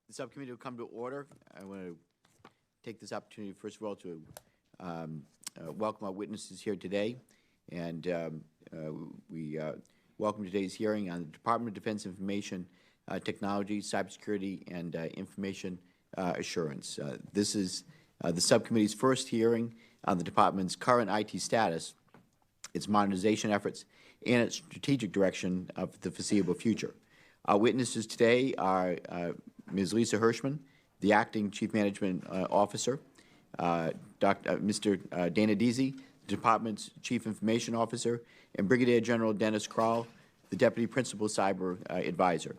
The subcommittee will come to order. I want to take this opportunity, first of all, to welcome our witnesses here today. And we welcome today's hearing on the Department of Defense Information Technology, Cybersecurity, and Information Assurance. This is the subcommittee's first hearing on the Department's current IT status, its modernization efforts, and its strategic direction of the foreseeable future. Our witnesses today are Ms. Lisa Hershman, the Acting Chief Management Officer, Mr. Dana Deasy, the Department's Chief Information Officer, and Brigadier General Dennis Crall, the Deputy Principal Cyber Advisor.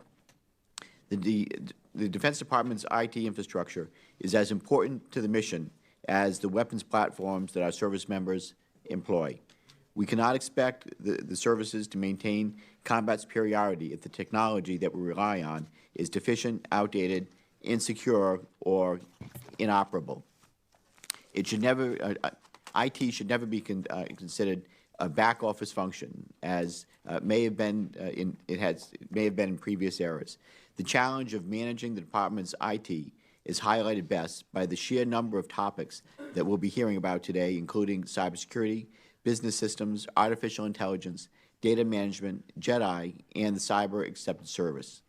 The Defense Department's IT infrastructure is as important to the mission as the weapons platforms that our service members employ. We cannot expect the services to maintain combat superiority if the technology that we rely on is deficient, outdated, insecure, or inoperable. It should never, IT should never be considered a back office function, as may have been in previous eras. The challenge of managing the department's IT is highlighted best by the sheer number of topics that we'll be hearing about today, including cybersecurity, business systems, artificial intelligence, data management, JEDI, and the cyber accepted service.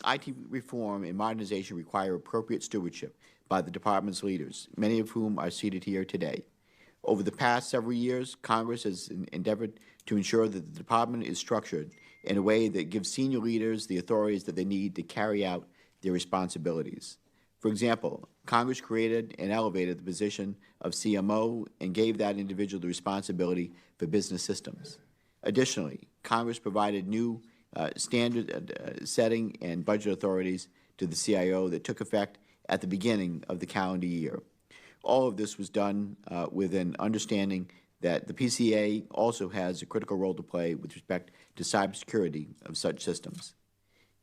IT reform and modernization require appropriate stewardship by the department's leaders, many of whom are seated here today. Over the past several years, Congress has endeavored to ensure that the department is structured in a way that gives senior leaders the authorities that they need to carry out their responsibilities. For example, Congress created and elevated the position of CMO and gave that individual the responsibility for business systems. Additionally, Congress provided new standard setting and budget authorities to the CIO that took effect at the beginning of the calendar year. All of this was done with an understanding that the PCA also has a critical role to play with respect to cybersecurity of such systems.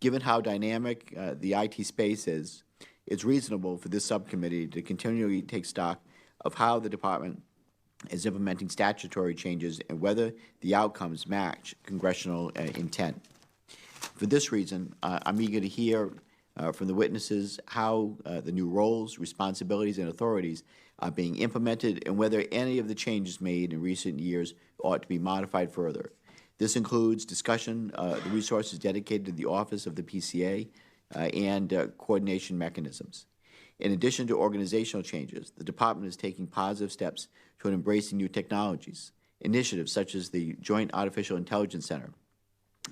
Given how dynamic the IT space is, it's reasonable for this subcommittee to continually take stock of how the department is implementing statutory changes and whether the outcomes match congressional intent. For this reason, I'm eager to hear from the witnesses how the new roles, responsibilities, and authorities are being implemented and whether any of the changes made in recent years ought to be modified further. This includes discussion of the resources dedicated to the Office of the PCA and coordination mechanisms. In addition to organizational changes, the Department is taking positive steps toward embracing new technologies. Initiatives such as the Joint Artificial Intelligence Center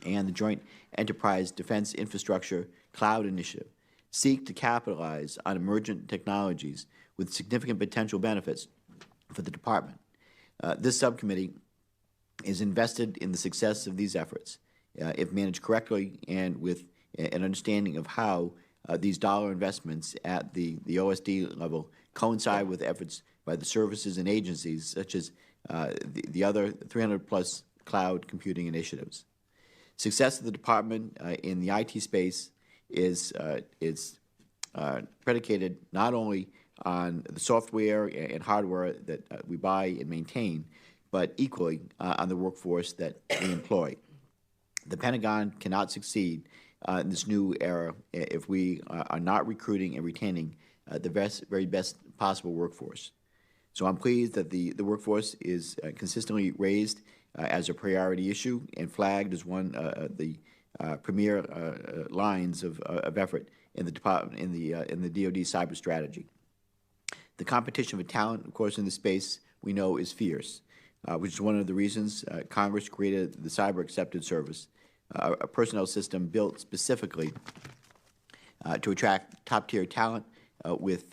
and the Joint Enterprise Defense Infrastructure Cloud Initiative seek to capitalize on emergent technologies with significant potential benefits for the Department. This subcommittee is invested in the success of these efforts if managed correctly and with an understanding of how these dollar investments at the OSD level coincide with efforts by the services and agencies such as the other 300-plus cloud computing initiatives. Success of the Department in the IT space is predicated not only on the software and hardware that we buy and maintain, but equally on the workforce that we employ. The Pentagon cannot succeed in this new era if we are not recruiting and retaining the very best possible workforce. So I'm pleased that the workforce is consistently raised as a priority issue and flagged as one of the premier lines of effort in the Department, in the DoD cyber strategy. The competition for talent, of course, in this space we know is fierce, which is one of the reasons Congress created the Cyber Accepted Service, a personnel system built specifically to attract top-tier talent with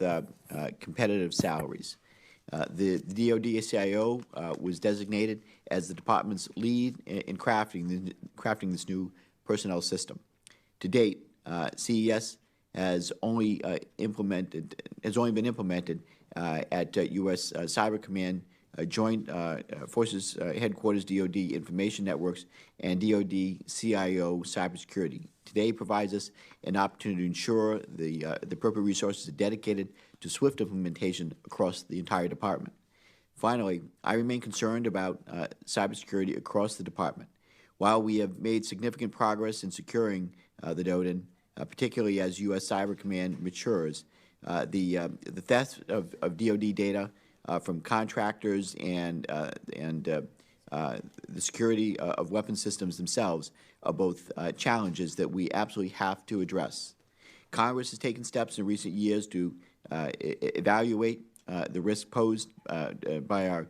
competitive salaries. The DoD CIO was designated as the Department's lead in crafting this new personnel system. To date, CES has only been implemented at U.S. Cyber Command, Joint Forces Headquarters DoD Information Networks, and DoD CIO Cybersecurity. Today provides us an opportunity to ensure the appropriate resources are dedicated to swift implementation across the entire department. Finally, I remain concerned about cybersecurity across the department. While we have made significant progress in securing the DoD, particularly as U.S. Cyber Command matures. The theft of DoD data from contractors and the security of weapon systems themselves are both challenges that we absolutely have to address. Congress has taken steps in recent years to evaluate the risk posed by our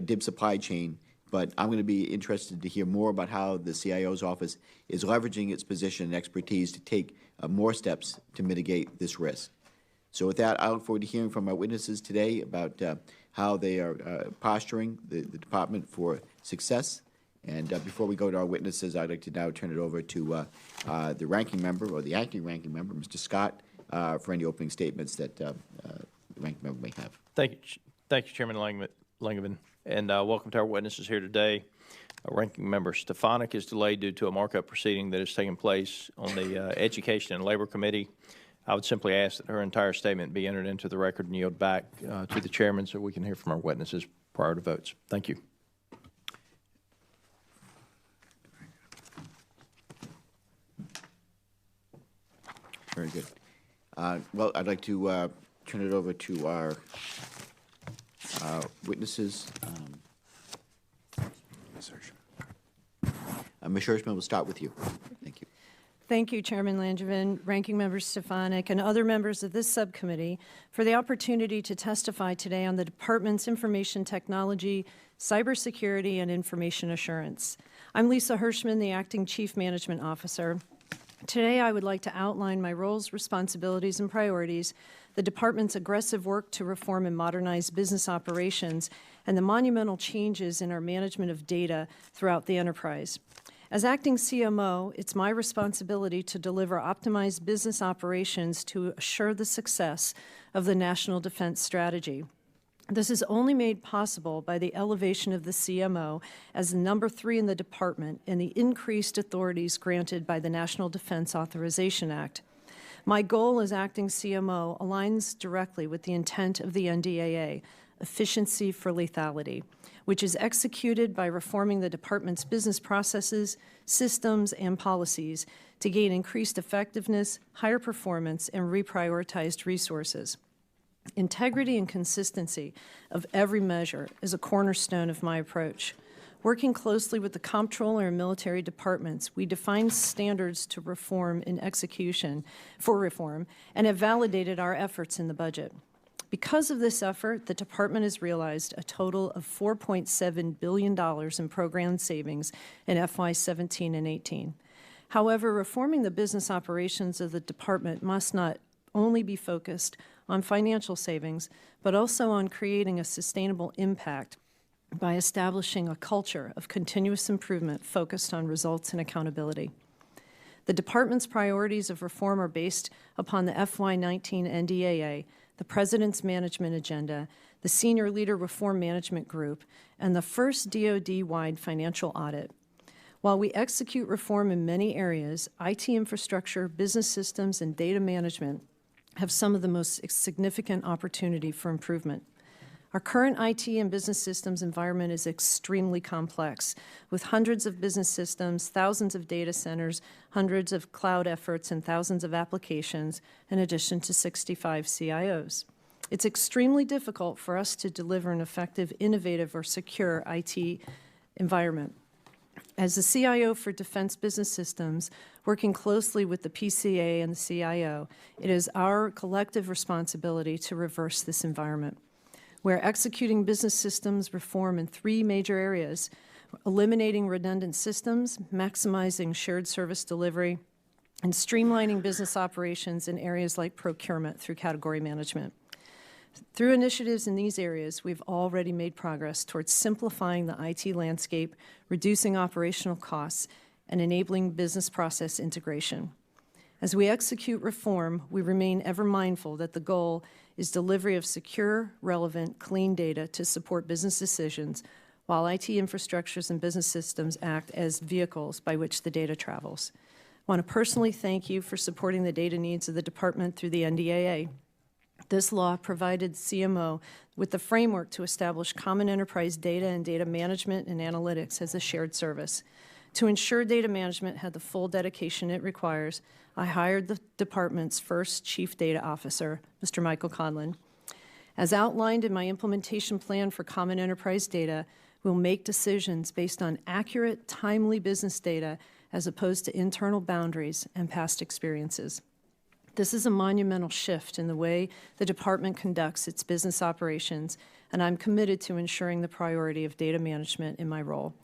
DIB supply chain, but I'm going to be interested to hear more about how the CIO's office is leveraging its position and expertise to take more steps to mitigate this risk. So with that, I look forward to hearing from our witnesses today about how they are posturing the Department for success. And before we go to our witnesses, I'd like to now turn it over to the ranking member, or the acting ranking member, Mr. Scott, for any opening statements that the ranking member may have. Thank you, Chairman Langevin, and welcome to our witnesses here today. Ranking Member Stefanik is delayed due to a markup proceeding that is taking place on the Education and Labor Committee. I would simply ask that her entire statement be entered into the record and yield back to the chairman so we can hear from our witnesses prior to votes. Thank you. Very good. Well, I'd like to turn it over to our witnesses. Ms. Hershman. Ms. Hershman, we'll start with you. Thank you. Thank you, Chairman Langevin, Ranking Member Stefanik, and other members of this subcommittee for the opportunity to testify today on the Department's information technology, cybersecurity, and information assurance. I'm Lisa Hershman, the Acting Chief Management Officer. Today, I would like to outline my roles, responsibilities, and priorities, the Department's aggressive work to reform and modernize business operations, and the monumental changes in our management of data throughout the enterprise. As acting CMO, it's my responsibility to deliver optimized business operations to assure the success of the National Defense Strategy. This is only made possible by the elevation of the CMO as the number 3 in the Department and the increased authorities granted by the National Defense Authorization Act. My goal as acting CMO aligns directly with the intent of the NDAA, efficiency for lethality, which is executed by reforming the Department's business processes, systems, and policies to gain increased effectiveness, higher performance, and reprioritized resources. Integrity and consistency of every measure is a cornerstone of my approach. Working closely with the comptroller and military departments, we define standards to reform and execution for reform and have validated our efforts in the budget. Because of this effort, the Department has realized a total of $4.7 billion in program savings in FY17 and 18. However, reforming the business operations of the Department must not only be focused on financial savings, but also on creating a sustainable impact by establishing a culture of continuous improvement focused on results and accountability. The Department's priorities of reform are based upon the FY19 NDAA, the President's Management Agenda, the Senior Leader Reform Management Group, and the first DoD-wide financial audit. While we execute reform in many areas, IT infrastructure, business systems, and data management have some of the most significant opportunity for improvement. Our current IT and business systems environment is extremely complex, with hundreds of business systems, thousands of data centers, hundreds of cloud efforts, and thousands of applications, in addition to 65 CIOs. It's extremely difficult for us to deliver an effective, innovative, or secure IT environment. As the CIO for Defense Business Systems, working closely with the PCA and the CIO, it is our collective responsibility to reverse this environment. We're executing business systems reform in 3 major areas: eliminating redundant systems, maximizing shared service delivery, and streamlining business operations in areas like procurement through category management. Through initiatives in these areas, we've already made progress towards simplifying the IT landscape, reducing operational costs, and enabling business process integration. As we execute reform, we remain ever mindful that the goal is delivery of secure, relevant, clean data to support business decisions, while IT infrastructures and business systems act as vehicles by which the data travels. I want to personally thank you for supporting the data needs of the Department through the NDAA. This law provided CMO with the framework to establish common enterprise data and data management and analytics as a shared service. To ensure data management had the full dedication it requires, I hired the department's first Chief Data Officer, Mr. Michael Conlon. As outlined in my implementation plan for Common Enterprise Data, we'll make decisions based on accurate, timely business data as opposed to internal boundaries and past experiences. This is a monumental shift in the way the department conducts its business operations, and I'm committed to ensuring the priority of data management in my role.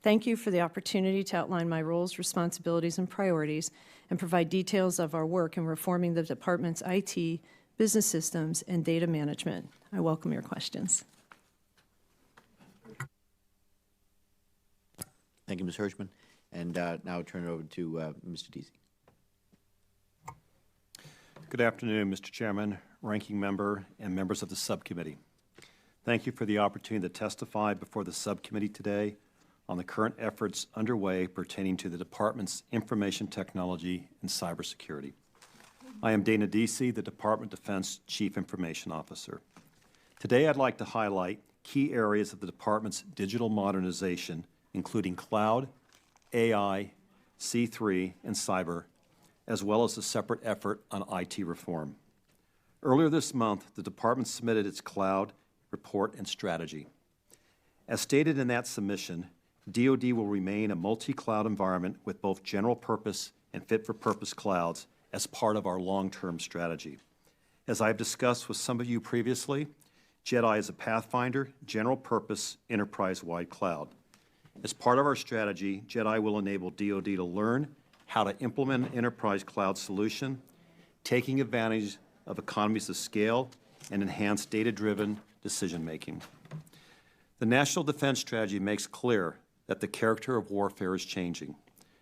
Thank you for the opportunity to outline my roles, responsibilities, and priorities, and provide details of our work in reforming the department's IT, business systems, and data management. I welcome your questions. Thank you, Ms. Hershman. And now I'll turn it over to Mr. Deasy. Good afternoon, Mr. Chairman, Ranking Member, and members of the subcommittee. Thank you for the opportunity to testify before the subcommittee today on the current efforts underway pertaining to the Department's information technology and cybersecurity. I am Dana Deasy, the Department of Defense Chief Information Officer. Today, I'd like to highlight key areas of the Department's digital modernization, including cloud, AI, C3, and cyber, as well as a separate effort on IT reform. Earlier this month, the Department submitted its cloud report and strategy. As stated in that submission, DoD will remain a multi-cloud environment with both general-purpose and fit-for-purpose clouds as part of our long-term strategy. As I've discussed with some of you previously, JEDI is a Pathfinder, general-purpose, enterprise-wide cloud. As part of our strategy, JEDI will enable DoD to learn how to implement an enterprise cloud solution, taking advantage of economies of scale and enhanced data-driven decision-making. The National Defense Strategy makes clear that the character of warfare is changing.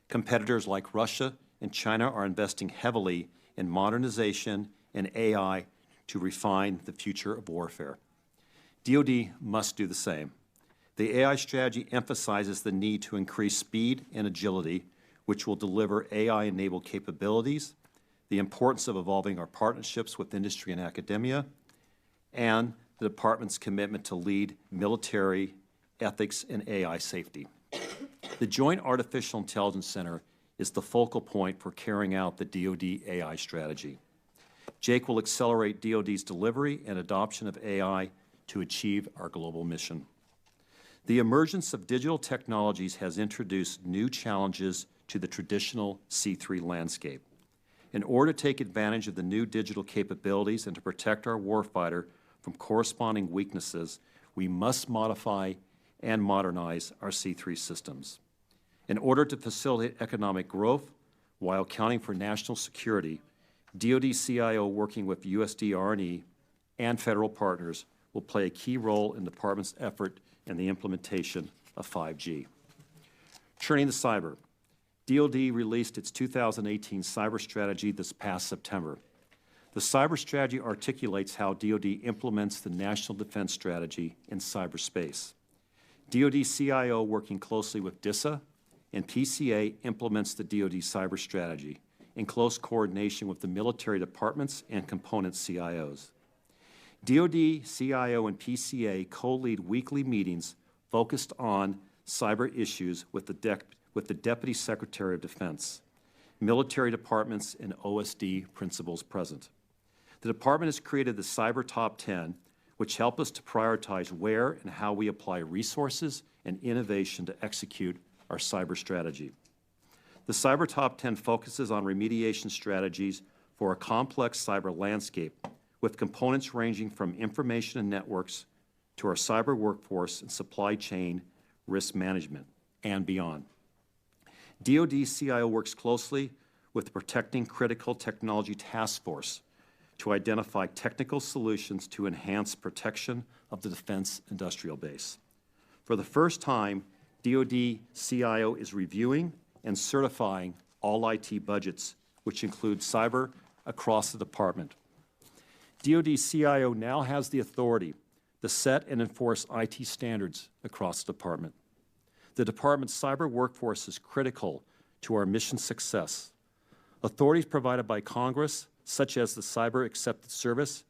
Competitors like Russia and China are investing heavily in modernization and AI to refine the future of warfare. DoD must do the same. The AI strategy emphasizes the need to increase speed and agility, which will deliver AI-enabled capabilities, the importance of evolving our partnerships with industry and academia, and the Department's commitment to lead military ethics and AI safety. The Joint Artificial Intelligence Center is the focal point for carrying out the DoD AI strategy. Jake will accelerate DoD's delivery and adoption of AI to achieve our global mission. The emergence of digital technologies has introduced new challenges to the traditional C3 landscape. In order to take advantage of the new digital capabilities and to protect our warfighter from corresponding weaknesses, we must modify and modernize our C3 systems. In order to facilitate economic growth while accounting for national security, DoD CIO working with USD&E and federal partners will play a key role in the Department's effort in the implementation of 5G. Turning to cyber, DoD released its 2018 cyber strategy this past September. The cyber strategy articulates how DoD implements the National Defense Strategy in cyberspace. DoD CIO working closely with DISA and PCA implements the DoD cyber strategy in close coordination with the military departments and component CIOs. DoD, CIO, and PCA co-lead weekly meetings focused on cyber issues with the Deputy Secretary of Defense, military departments, and OSD principals present. The Department has created the Cyber Top 10, which help us to prioritize where and how we apply resources and innovation to execute our cyber strategy. The Cyber Top 10 focuses on remediation strategies for a complex cyber landscape with components ranging from information and networks to our cyber workforce and supply chain risk management and beyond. DoD CIO works closely with the Protecting Critical Technology Task Force to identify technical solutions to enhance protection of the defense industrial base. For the first time, DoD CIO is reviewing and certifying all IT budgets, which include cyber across the department. DoD CIO now has the authority to set and enforce IT standards across the department. The department's cyber workforce is critical to our mission success. Authorities provided by Congress, such as the Cyber Acceptance Service,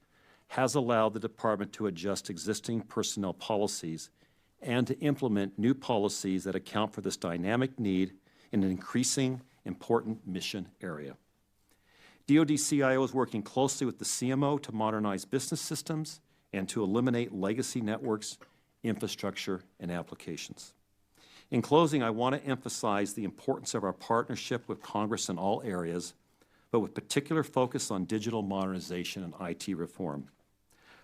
has allowed the department to adjust existing personnel policies and to implement new policies that account for this dynamic need in an increasing important mission area. DoD CIO is working closely with the CMO to modernize business systems and to eliminate legacy networks, infrastructure, and applications. In closing, I want to emphasize the importance of our partnership with Congress in all areas, but with particular focus on digital modernization and IT reform.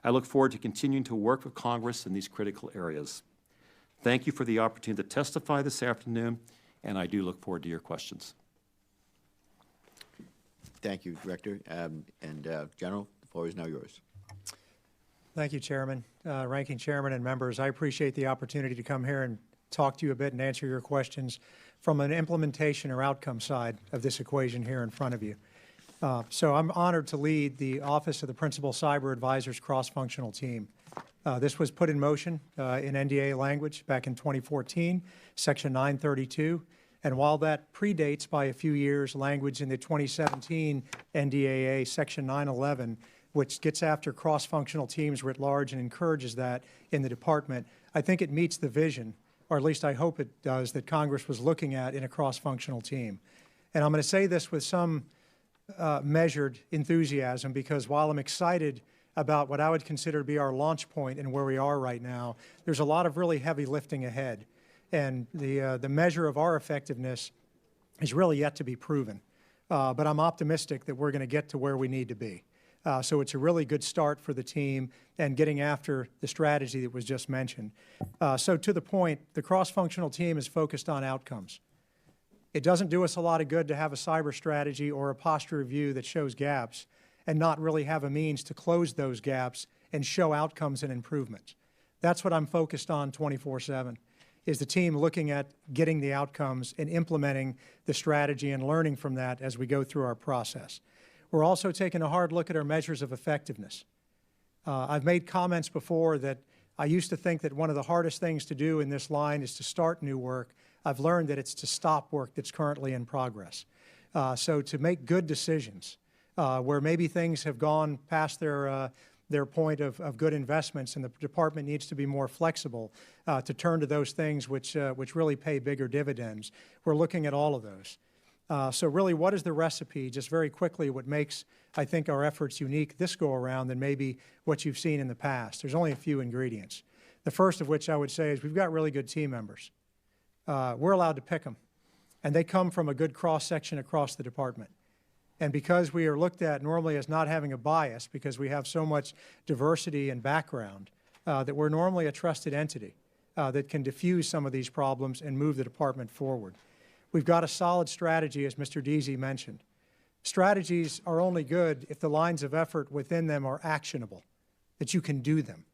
I look forward to continuing to work with Congress in these critical areas. Thank you for the opportunity to testify this afternoon, and I do look forward to your questions. Thank you, Director. General, the floor is now yours. Thank you, Chairman, Ranking Chairman, and members. I appreciate the opportunity to come here and talk to you a bit and answer your questions from an implementation or outcome side of this equation here in front of you. So I'm honored to lead the Office of the Principal Cyber Advisor's cross-functional team. This was put in motion in NDA language back in 2014, Section 932. And while that predates by a few years language in the 2017 NDAA, Section 911, which gets after cross-functional teams writ large and encourages that in the department, I think it meets the vision, or at least I hope it does, that Congress was looking at in a cross-functional team. And I'm going to say this with some measured enthusiasm, because while I'm excited about what I would consider to be our launch point and where we are right now, there's a lot of really heavy lifting ahead. And the measure of our effectiveness is really yet to be proven. But I'm optimistic that we're going to get to where we need to be. So it's a really good start for the team and getting after the strategy that was just mentioned. So to the point, the cross-functional team is focused on outcomes. It doesn't do us a lot of good to have a cyber strategy or a posture review that shows gaps and not really have a means to close those gaps and show outcomes and improvements. That's what I'm focused on 24/7, is the team looking at getting the outcomes and implementing the strategy and learning from that as we go through our process. We're also taking a hard look at our measures of effectiveness. I've made comments before that I used to think that one of the hardest things to do in this line is to start new work. I've learned that it's to stop work that's currently in progress. So to make good decisions where maybe things have gone past their point of good investments, and the department needs to be more flexible to turn to those things which really pay bigger dividends. We're looking at all of those. So really, what is the recipe, just very quickly, what makes, I think, our efforts unique this go-around than maybe what you've seen in the past? There's only a few ingredients. The first of which I would say is we've got really good team members. We're allowed to pick them, and they come from a good cross-section across the department. And because we are looked at normally as not having a bias, because we have so much diversity and background, that we're normally a trusted entity that can diffuse some of these problems and move the department forward. We've got a solid strategy, as Mr. Deasy mentioned. Strategies are only good if the lines of effort within them are actionable, that you can do them,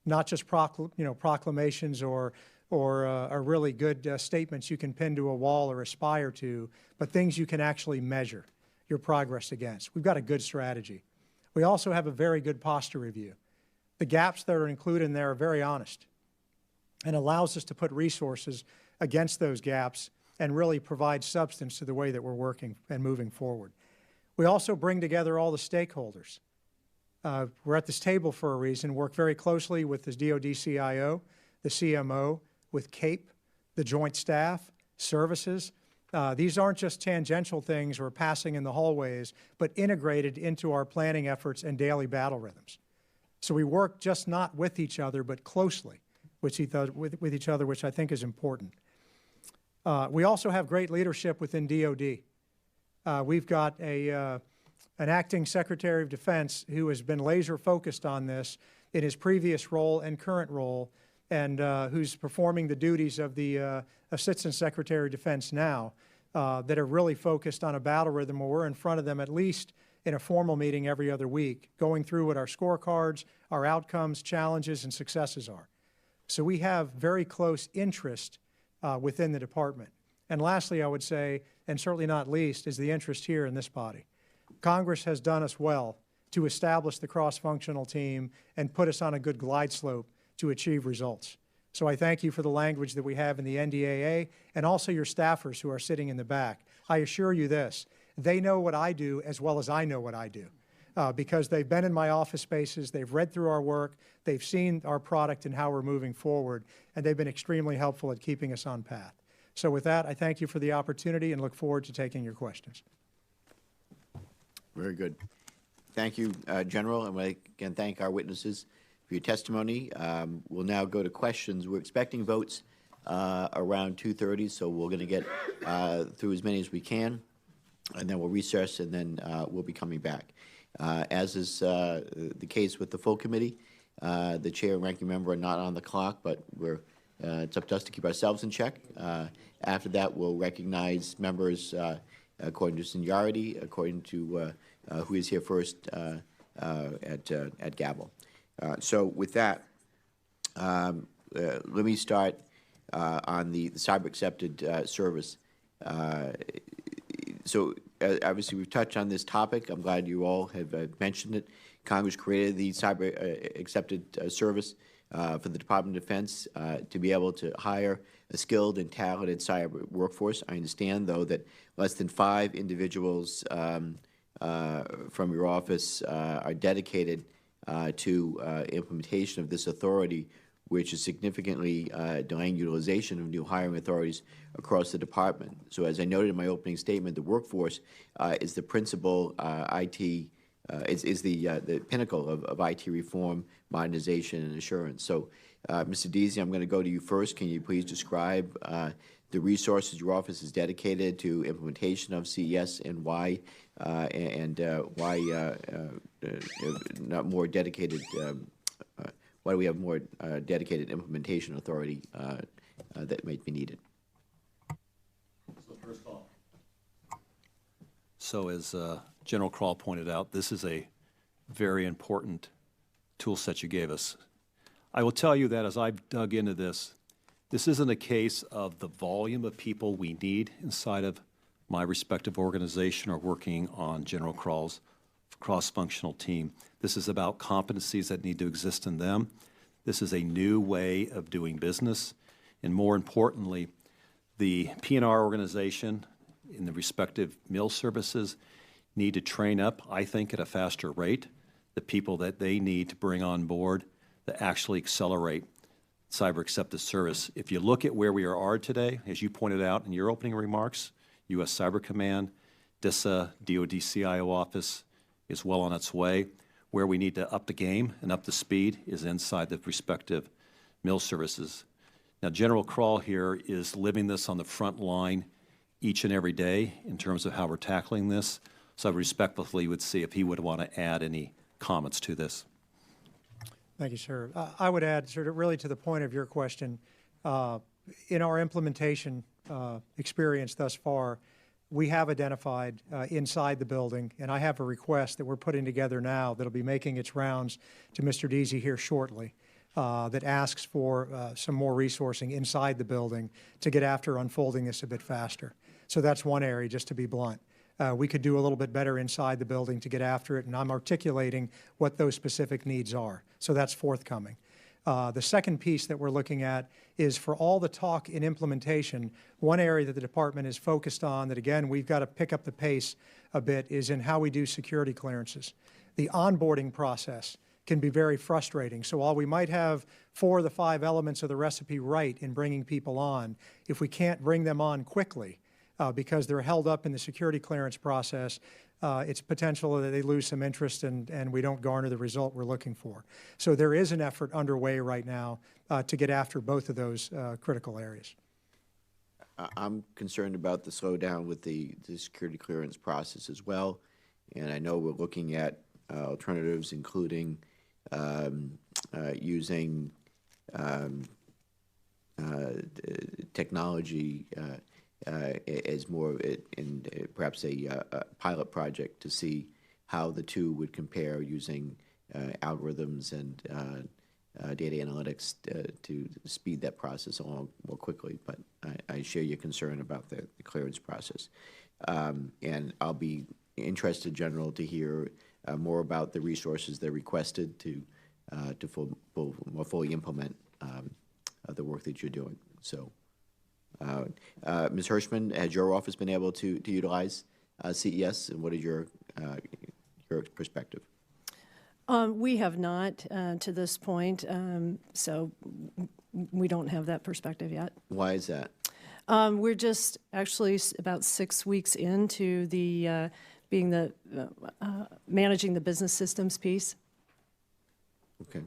not just proclamations or really good statements you can pin to a wall or aspire to, but things you can actually measure your progress against. We've got a good strategy. We also have a very good posture review. The gaps that are included in there are very honest and allows us to put resources against those gaps and really provide substance to the way that we're working and moving forward. We also bring together all the stakeholders. We're at this table for a reason, work very closely with the DoD CIO, the CMO, with CAPE, the Joint Staff, services. These aren't just tangential things or passing in the hallways, but integrated into our planning efforts and daily battle rhythms. So we work just not with each other, but closely with each other, which I think is important. We also have great leadership within DoD. We've got an acting Secretary of Defense who has been laser focused on this in his previous role and current role, and who's performing the duties of the Assistant Secretary of Defense now, that are really focused on a battle rhythm where we're in front of them at least in a formal meeting every other week, going through what our scorecards, our outcomes, challenges, and successes are. So we have very close interest within the department. And lastly, I would say, and certainly not least, is the interest here in this body. Congress has done us well to establish the cross-functional team and put us on a good glide slope to achieve results. So I thank you for the language that we have in the NDAA and also your staffers who are sitting in the back. I assure you this, they know what I do as well as I know what I do. because they've been in my office spaces, they've read through our work, they've seen our product and how we're moving forward, and they've been extremely helpful at keeping us on path. So with that, I thank you for the opportunity and look forward to taking your questions. Very good. Thank you, General, and I again thank our witnesses for your testimony. We'll now go to questions. We're expecting votes around 2:30, so we're going to get through as many as we can, and then we'll recess, and then we'll be coming back. As is the case with the full committee, the chair and ranking member are not on the clock, but it's up to us to keep ourselves in check. After that, we'll recognize members according to seniority, according to who is here first at gavel. So with that, let me start on the cyber accepted service. So obviously we've touched on this topic. I'm glad you all have mentioned it. Congress created the cyber accepted service for the Department of Defense to be able to hire a skilled and talented cyber workforce. I understand, though, that less than 5 individuals from your office are dedicated to implementation of this authority, which is significantly delaying utilization of new hiring authorities across the department. So as I noted in my opening statement, the workforce is the principal IT, is the pinnacle of IT reform, modernization, and assurance. So, Mr. Deasy, I'm going to go to you first. Can you please describe the resources your office is dedicated to implementation of CES and why, not more dedicated? Why do we have more dedicated implementation authority that might be needed? So first of all, so as General Crall pointed out, this is a very important tool set you gave us. I will tell you that as I've dug into this, this isn't a case of the volume of people we need inside of my respective organization or working on General Crall's cross-functional team. This is about competencies that need to exist in them. This is a new way of doing business. And more importantly, the P&R organization in the respective mill services need to train up, I think, at a faster rate, the people that they need to bring on board to actually accelerate cyber accepted service. If you look at where we are today, as you pointed out in your opening remarks, U.S. Cyber Command, DISA, DoD CIO office is well on its way. Where we need to up the game and up the speed is inside the respective mill services. Now, General Crall here is living this on the front line each and every day in terms of how we're tackling this. So I respectfully would see if he would want to add any comments to this. Thank you, sir. I would add, sort of really to the point of your question, in our implementation experience thus far, we have identified inside the building, and I have a request that we're putting together now that'll be making its rounds to Mr. Deasy here shortly, that asks for some more resourcing inside the building to get after unfolding this a bit faster. So that's one area, just to be blunt. We could do a little bit better inside the building to get after it, and I'm articulating what those specific needs are. So that's forthcoming. The second piece that we're looking at is for all the talk in implementation, one area that the department is focused on that, again, we've got to pick up the pace a bit is in how we do security clearances. The onboarding process can be very frustrating. So while we might have 4 of the 5 elements of the recipe right in bringing people on, if we can't bring them on quickly because they're held up in the security clearance process, it's potential that they lose some interest and we don't garner the result we're looking for. So there is an effort underway right now to get after both of those critical areas. I'm concerned about the slowdown with the security clearance process as well, and I know we're looking at alternatives, including using technology as more in perhaps a pilot project to see how the two would compare using algorithms and data analytics to speed that process along more quickly. But I share your concern about the clearance process. And I'll be interested, General, to hear more about the resources that are requested to more fully implement the work that you're doing. So, Ms. Hershman, has your office been able to utilize CES, and what is your perspective? We have not to this point, so we don't have that perspective yet. Why is that? We're just actually about 6 weeks into the being the managing the business systems piece. Okay.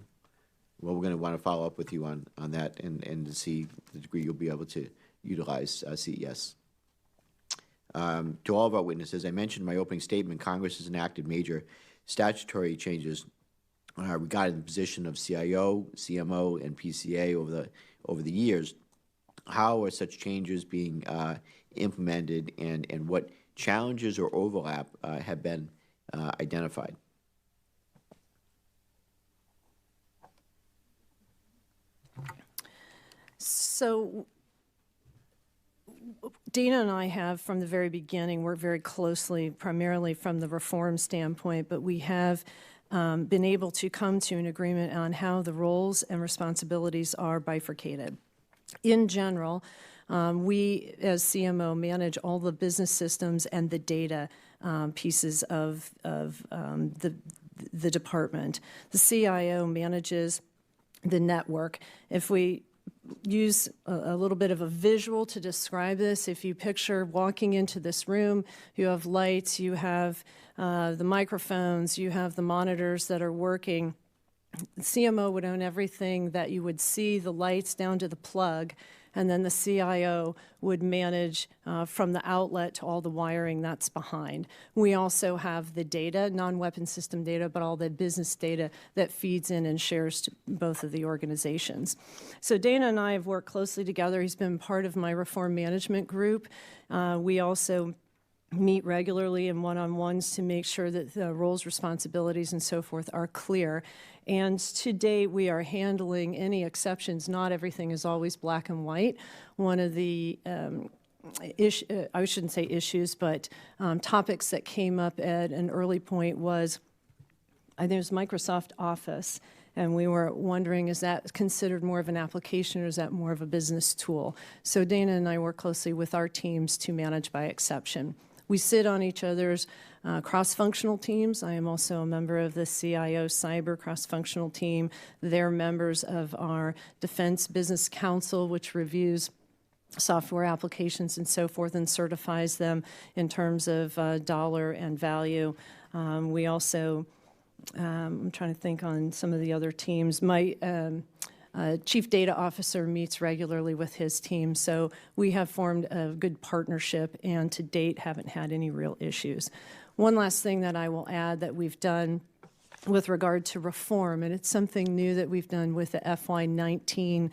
Well, we're going to want to follow up with you on that and to see the degree you'll be able to utilize CES. To all of our witnesses, I mentioned in my opening statement, Congress has enacted major statutory changes regarding the position of CIO, CMO, and PCA over the years. How are such changes being implemented, and what challenges or overlap have been identified? So Dana and I have, from the very beginning, worked very closely, primarily from the reform standpoint, but we have been able to come to an agreement on how the roles and responsibilities are bifurcated. In general, we, as CMO, manage all the business systems and the data pieces of the department. The CIO manages the network. If we use a little bit of a visual to describe this, if you picture walking into this room, you have lights, you have the microphones, you have the monitors that are working. The CMO would own everything that you would see, the lights down to the plug, and then the CIO would manage from the outlet to all the wiring that's behind. We also have the data, non-weapon system data, but all the business data that feeds in and shares to both of the organizations. So Dana and I have worked closely together. He's been part of my reform management group. We also meet regularly in one-on-ones to make sure that the roles, responsibilities, and so forth are clear. And to date, we are handling any exceptions. Not everything is always black and white. One of the I shouldn't say issues, but topics that came up at an early point was, I think it was Microsoft Office, and we were wondering, is that considered more of an application or is that more of a business tool? So Dana and I work closely with our teams to manage by exception. We sit on each other's cross-functional teams. I am also a member of the CIO Cyber cross-functional team. They're members of our Defense Business Council, which reviews software applications and so forth and certifies them in terms of dollar and value. We also, I'm trying to think on some of the other teams. My Chief Data Officer meets regularly with his team, so we have formed a good partnership and to date haven't had any real issues. One last thing that I will add that we've done with regard to reform, and it's something new that we've done with the FY19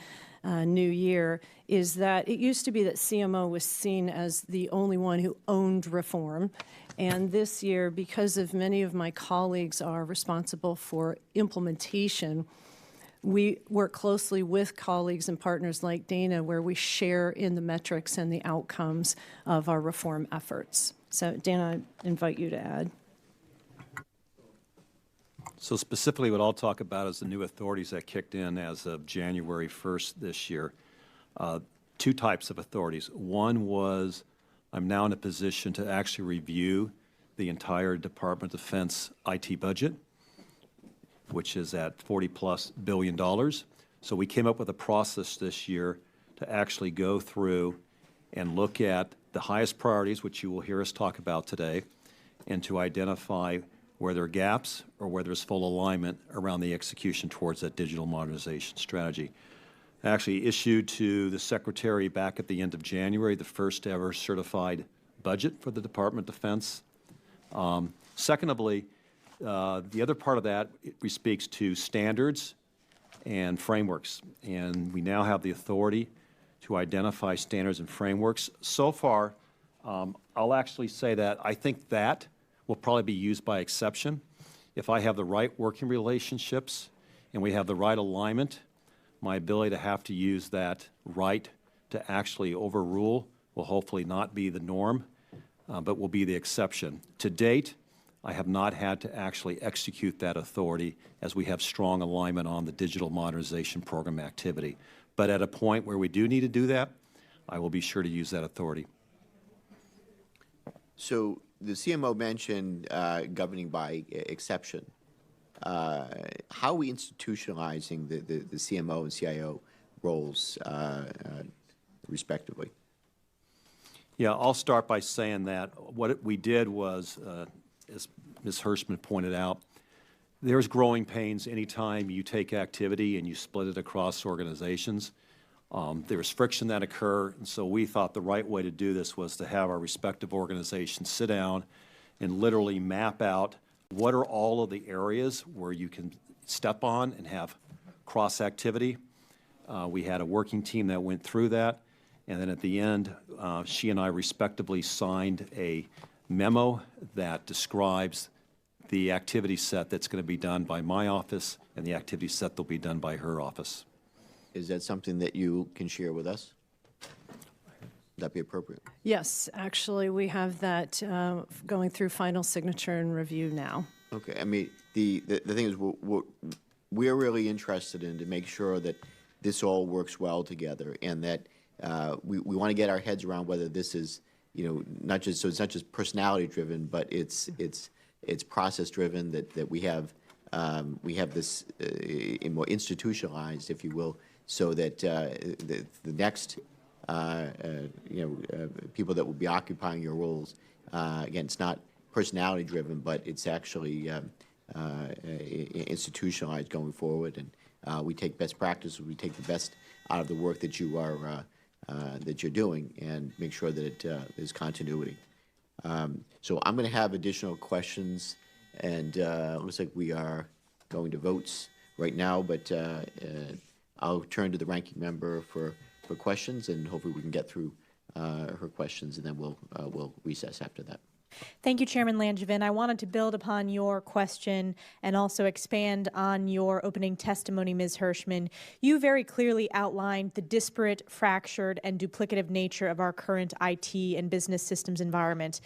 new year, is that it used to be that CMO was seen as the only one who owned reform. And this year, because of many of my colleagues are responsible for implementation, we work closely with colleagues and partners like Dana where we share in the metrics and the outcomes of our reform efforts. So Dana, I invite you to add. So specifically what I'll talk about is the new authorities that kicked in as of January 1st this year. Two types of authorities. One was I'm now in a position to actually review the entire Department of Defense IT budget, which is at $40+ billion. So we came up with a process this year to actually go through and look at the highest priorities, which you will hear us talk about today, and to identify where there are gaps or where there's full alignment around the execution towards that digital modernization strategy. I actually issued to the Secretary back at the end of January the first ever certified budget for the Department of Defense. Secondly, the other part of that speaks to standards and frameworks, and we now have the authority to identify standards and frameworks. So far, I'll actually say that I think that will probably be used by exception. If I have the right working relationships and we have the right alignment, my ability to have to use that right to actually overrule will hopefully not be the norm, but will be the exception. To date, I have not had to actually execute that authority as we have strong alignment on the digital modernization program activity. But at a point where we do need to do that, I will be sure to use that authority. So the CMO mentioned governing by exception. How are we institutionalizing the CMO and CIO roles respectively? Yeah, I'll start by saying that what we did was, as Ms. Hershman pointed out, there's growing pains anytime you take activity and you split it across organizations. There's friction that occur, and so we thought the right way to do this was to have our respective organizations sit down and literally map out what are all of the areas where you can step on and have cross-activity. We had a working team that went through that, and then at the end, she and I respectively signed a memo that describes the activity set that's going to be done by my office and the activity set that will be done by her office. Is that something that you can share with us? Would that be appropriate? Yes, actually, we have that going through final signature and review now. Okay. I mean, the thing is, we're really interested in to make sure that this all works well together, and that we want to get our heads around whether this is, you know, not just, so it's not just personality driven, but it's process driven, that we have this more institutionalized, if you will, so that the next people that will be occupying your roles, again, it's not personality driven, but it's actually institutionalized going forward, and we take best practices, we take the best out of the work that you are that you're doing, and make sure that there's continuity. So I'm going to have additional questions, and it looks like we are going to votes right now, but I'll turn to the ranking member for questions, and hopefully we can get through her questions, and then we'll recess after that. Thank you, Chairman Langevin. I wanted to build upon your question and also expand on your opening testimony, Ms. Hershman. You very clearly outlined the disparate, fractured, and duplicative nature of our current IT and business systems environment.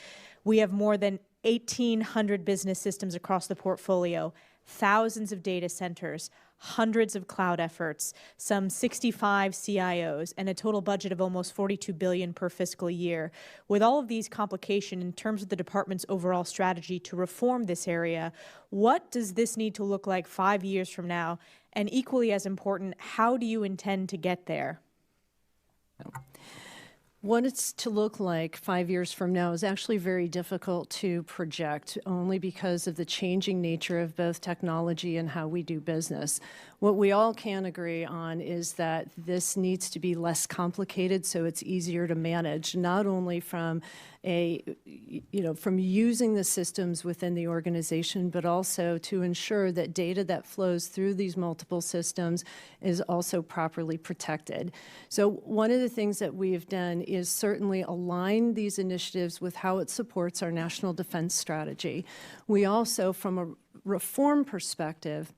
We have more than 1,800 business systems across the portfolio, thousands of data centers, hundreds of cloud efforts, some 65 CIOs, and a total budget of almost $42 billion per fiscal year. With all of these complications in terms of the department's overall strategy to reform this area, what does this need to look like 5 years from now? And equally as important, how do you intend to get there? What it's to look like 5 years from now is actually very difficult to project, only because of the changing nature of both technology and how we do business. What we all can agree on is that this needs to be less complicated so it's easier to manage, not only from from using the systems within the organization, but also to ensure that data that flows through these multiple systems is also properly protected. So one of the things that we have done is certainly align these initiatives with how it supports our national defense strategy. We also, from a reform perspective,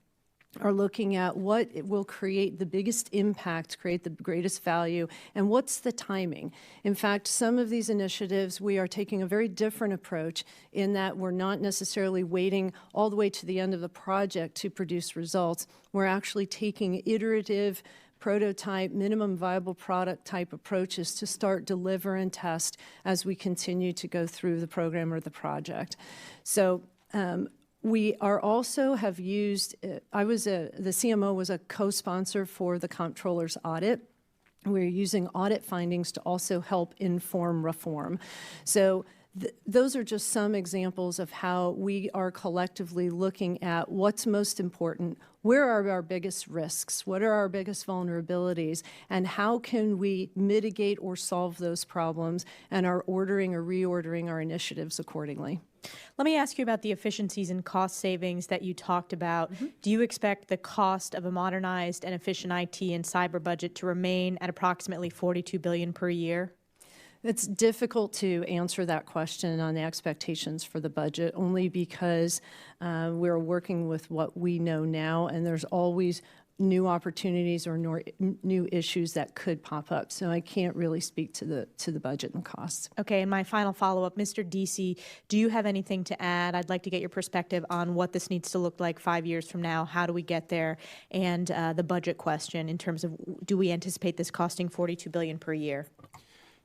are looking at what it will create the biggest impact, create the greatest value, and what's the timing. In fact, some of these initiatives, we are taking a very different approach in that we're not necessarily waiting all the way to the end of the project to produce results. We're actually taking iterative, prototype, minimum viable product type approaches to start, deliver, and test as we continue to go through the program or the project. So we are also have used, the CMO was a co-sponsor for the comptroller's audit. We're using audit findings to also help inform reform. So those are just some examples of how we are collectively looking at what's most important, where are our biggest risks, what are our biggest vulnerabilities, and how can we mitigate or solve those problems, and are ordering or reordering our initiatives accordingly. Let me ask you about the efficiencies and cost savings that you talked about. Do you expect the cost of a modernized and efficient IT and cyber budget to remain at approximately $42 billion per year? It's difficult to answer that question on the expectations for the budget, only because we're working with what we know now, and there's always new opportunities or new issues that could pop up. So I can't really speak to the budget and costs. Okay, and my final follow-up, Mr. Deasy, do you have anything to add? I'd like to get your perspective on what this needs to look like 5 years from now. How do we get there? And the budget question in terms of, do we anticipate this costing $42 billion per year?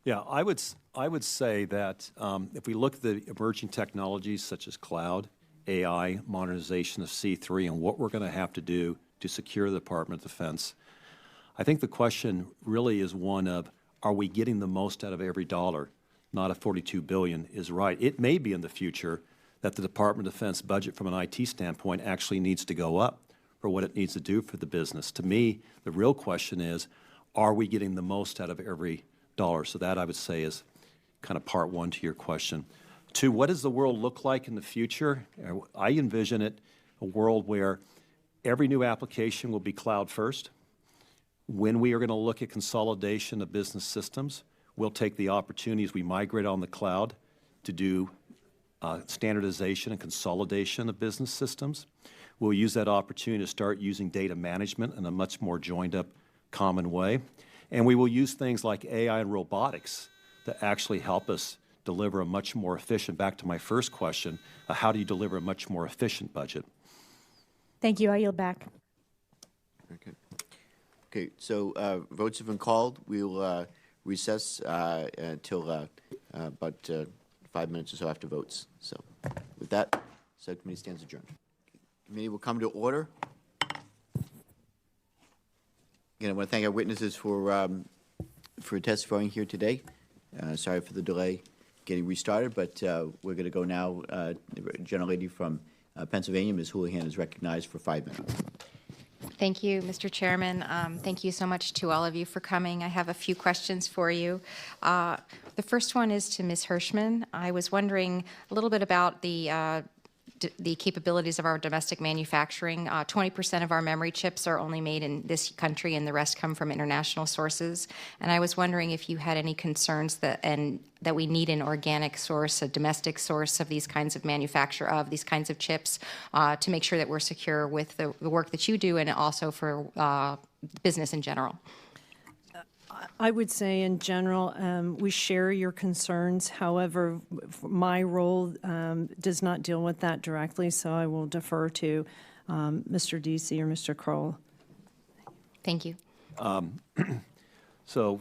Yeah, I would I would say that if we look at the emerging technologies such as cloud, AI, modernization of C3, and what we're going to have to do to secure the Department of Defense, I think the question really is one of, are we getting the most out of every dollar? Not a $42 billion is right. It may be in the future that the Department of Defense budget from an IT standpoint actually needs to go up for what it needs to do for the business. To me, the real question is, are we getting the most out of every dollar? So that, I would say, is kind of part one to your question. Two, what does the world look like in the future? I envision it a world where every new application will be cloud first. When we are going to look at consolidation of business systems, we'll take the opportunity as we migrate on the cloud to do standardization and consolidation of business systems. We'll use that opportunity to start using data management in a much more joined-up, common way. And we will use things like AI and robotics to actually help us deliver a much more efficient, back to my first question, how do you deliver a much more efficient budget? Thank you. I yield back. Okay. Okay, so votes have been called. We'll recess until about 5 minutes or so after votes. So with that, subcommittee stands adjourned. Committee will come to order. Again, I want to thank our witnesses for testifying here today. Sorry for the delay getting restarted, but we're going to go now. The gentlelady from Pennsylvania, Ms. Houlihan, is recognized for 5 minutes. Thank you, Mr. Chairman. Thank you so much to all of you for coming. I have a few questions for you. The first one is to Ms. Hershman. I was wondering a little bit about the capabilities of our domestic manufacturing. 20% of our memory chips are only made in this country, and the rest come from international sources. And I was wondering if you had any concerns that we need an organic source, a domestic source of these kinds of manufacture of these kinds of chips to make sure that we're secure with the work that you do and also for business in general. I would say in general, we share your concerns. However, my role does not deal with that directly, so I will defer to Mr. Deasy or Mr. Crall. Thank you. So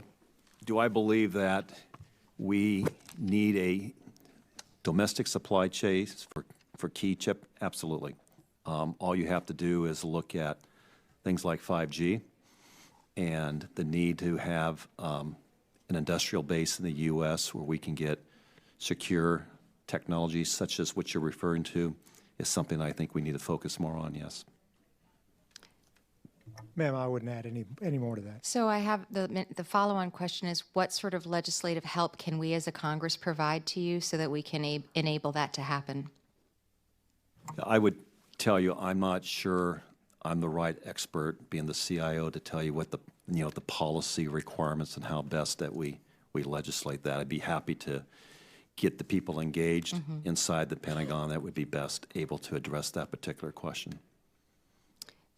do I believe that we need a domestic supply chain for key chip? Absolutely. All you have to do is look at things like 5G. And the need to have an industrial base in the U.S. where we can get secure technologies such as what you're referring to is something I think we need to focus more on, yes. Ma'am, I wouldn't add any more to that. So I have the follow-on question is, what sort of legislative help can we as a Congress provide to you so that we can enable that to happen? I would tell you I'm not sure I'm the right expert, being the CIO, to tell you what the policy requirements and how best that we legislate that. I'd be happy to get the people engaged inside the Pentagon that would be best able to address that particular question.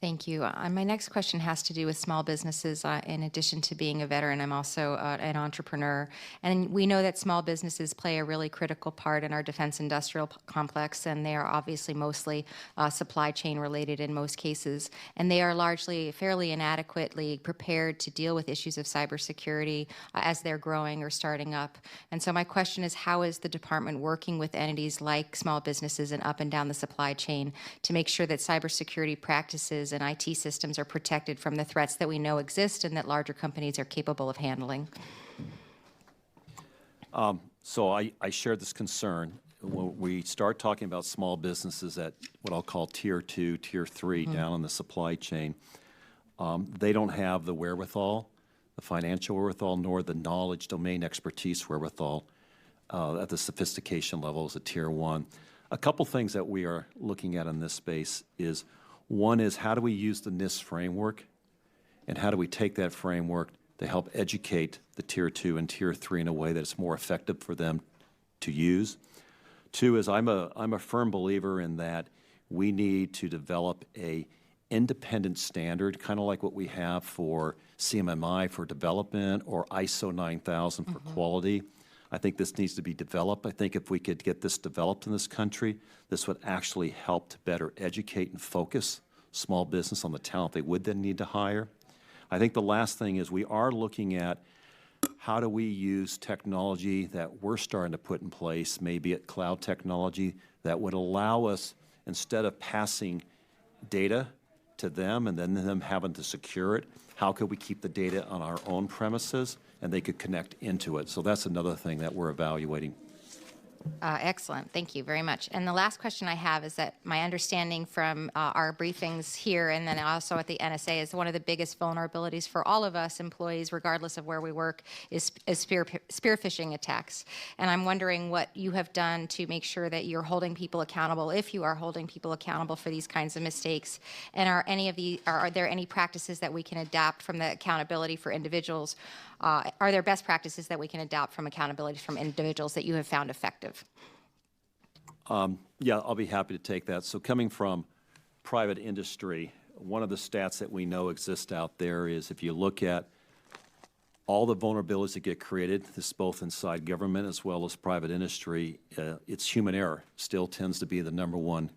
Thank you. My next question has to do with small businesses. In addition to being a veteran, I'm also an entrepreneur. And we know that small businesses play a really critical part in our defense industrial complex, and they are obviously mostly supply chain related in most cases. And they are largely fairly inadequately prepared to deal with issues of cybersecurity as they're growing or starting up. And so my question is, how is the department working with entities like small businesses and up and down the supply chain to make sure that cybersecurity practices and IT systems are protected from the threats that we know exist and that larger companies are capable of handling? So I share this concern. When we start talking about small businesses at what I'll call Tier 2, Tier 3 down in the supply chain, they don't have the wherewithal, the financial wherewithal, nor the knowledge, domain expertise wherewithal at the sophistication levels at Tier 1. A couple things that we are looking at in this space is, one is, how do we use the NIST framework, and how do we take that framework to help educate the Tier 2 and Tier 3 in a way that it's more effective for them to use? Two is, I'm a firm believer in that we need to develop a independent standard, kind of like what we have for CMMI for development or ISO 9000 for quality. I think this needs to be developed. I think if we could get this developed in this country, this would actually help to better educate and focus small business on the talent they would then need to hire. I think the last thing is, we are looking at how do we use technology that we're starting to put in place, maybe at cloud technology, that would allow us, instead of passing data to them and then them having to secure it, how could we keep the data on our own premises and they could connect into it? So that's another thing that we're evaluating. Excellent. Thank you very much. And the last question I have is that my understanding from our briefings here and then also at the NSA is one of the biggest vulnerabilities for all of us employees, regardless of where we work, is spear phishing attacks. And I'm wondering what you have done to make sure that you're holding people accountable, if you are holding people accountable for these kinds of mistakes. And are there any practices that we can adapt from the accountability for individuals? Are there best practices that we can adopt from accountability from individuals that you have found effective? Yeah, I'll be happy to take that. So coming from private industry, one of the stats that we know exist out there is if you look at all the vulnerabilities that get created, this is both inside government as well as private industry, it's human error still tends to be the #1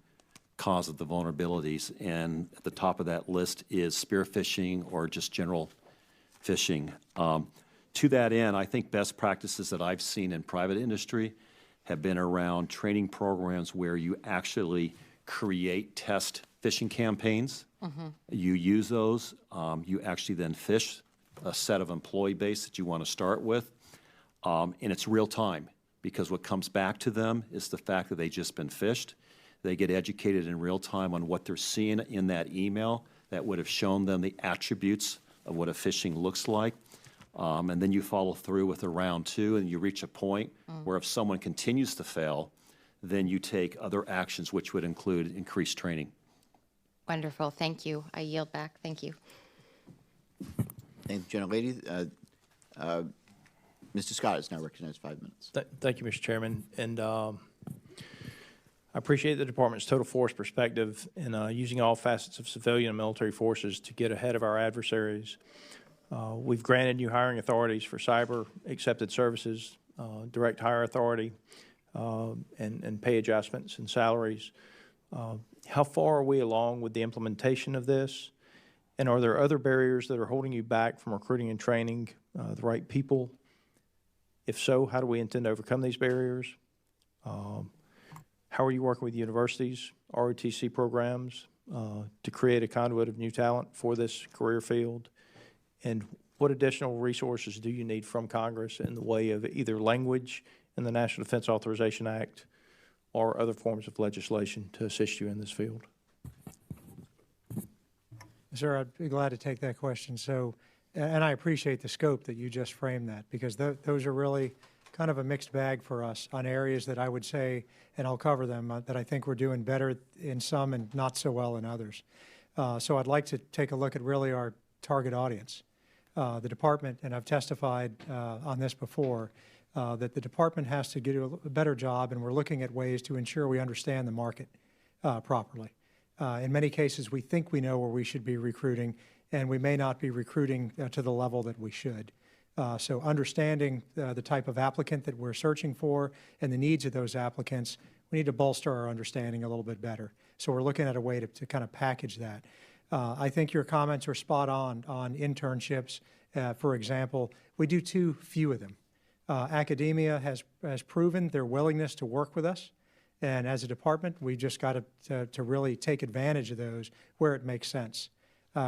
cause of the vulnerabilities. And at the top of that list is spear phishing or just general phishing. To that end, I think best practices that I've seen in private industry have been around training programs where you actually create test phishing campaigns. You use those. You actually then phish a set of employee base that you want to start with. And it's real time because what comes back to them is the fact that they've just been phished. They get educated in real time on what they're seeing in that email that would have shown them the attributes of what a phishing looks like. And then you follow through with a round 2 and you reach a point where if someone continues to fail, then you take other actions which would include increased training. Wonderful. Thank you. I yield back. Thank you. Thank you, gentlelady. Mr. Scott is now recognized 5 minutes. Thank you, Mr. Chairman. And I appreciate the Department's total force perspective in using all facets of civilian and military forces to get ahead of our adversaries. We've granted new hiring authorities for cyber accepted services, direct hire authority, and pay adjustments and salaries. How far are we along with the implementation of this? And are there other barriers that are holding you back from recruiting and training the right people? If so, how do we intend to overcome these barriers? How are you working with universities, ROTC programs to create a conduit of new talent for this career field? And what additional resources do you need from Congress in the way of either language in the National Defense Authorization Act or other forms of legislation to assist you in this field? Sir, I'd be glad to take that question. So, and I appreciate the scope that you just framed that, because those are really kind of a mixed bag for us on areas that I would say, and I'll cover them, that I think we're doing better in some and not so well in others. So I'd like to take a look at really our target audience. The department, and I've testified on this before, that the department has to do a better job, and we're looking at ways to ensure we understand the market properly. In many cases, we think we know where we should be recruiting, and we may not be recruiting to the level that we should. So understanding the type of applicant that we're searching for and the needs of those applicants, we need to bolster our understanding a little bit better. So we're looking at a way to kind of package that. I think your comments are spot on internships. For example, we do too few of them. Academia has proven their willingness to work with us. And as a department, we've just got to really take advantage of those where it makes sense.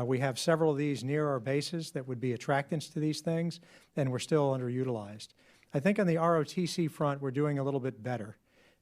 We have several of these near our bases that would be attractants to these things, and we're still underutilized. I think on the ROTC front, we're doing a little bit better.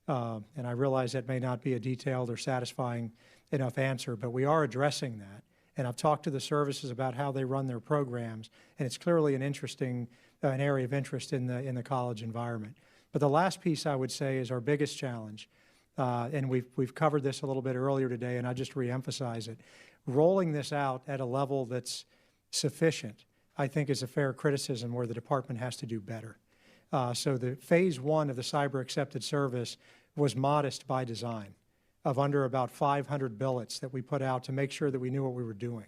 And I realize that may not be a detailed or satisfying enough answer, but we are addressing that. And I've talked to the services about how they run their programs, and it's clearly an area of interest in the college environment. But the last piece I would say is our biggest challenge, and we've covered this a little bit earlier today, and I just reemphasize it. Rolling this out at a level that's sufficient, I think, is a fair criticism where the department has to do better. So the phase 1 of the cyber accepted service was modest by design, of under about 500 billets that we put out to make sure that we knew what we were doing.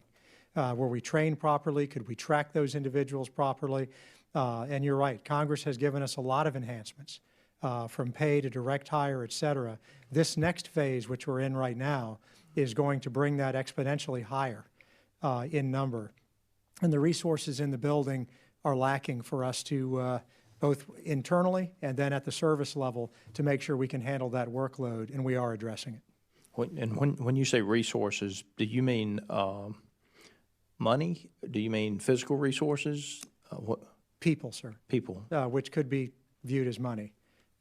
Were we trained properly? Could we track those individuals properly? And you're right, Congress has given us a lot of enhancements, from pay to direct hire, et cetera. This next phase, which we're in right now, is going to bring that exponentially higher in number. And the resources in the building are lacking for us to both internally and then at the service level to make sure we can handle that workload, and we are addressing it. When you say resources, do you mean money? Do you mean physical resources? What? People, sir. People. Which could be viewed as money.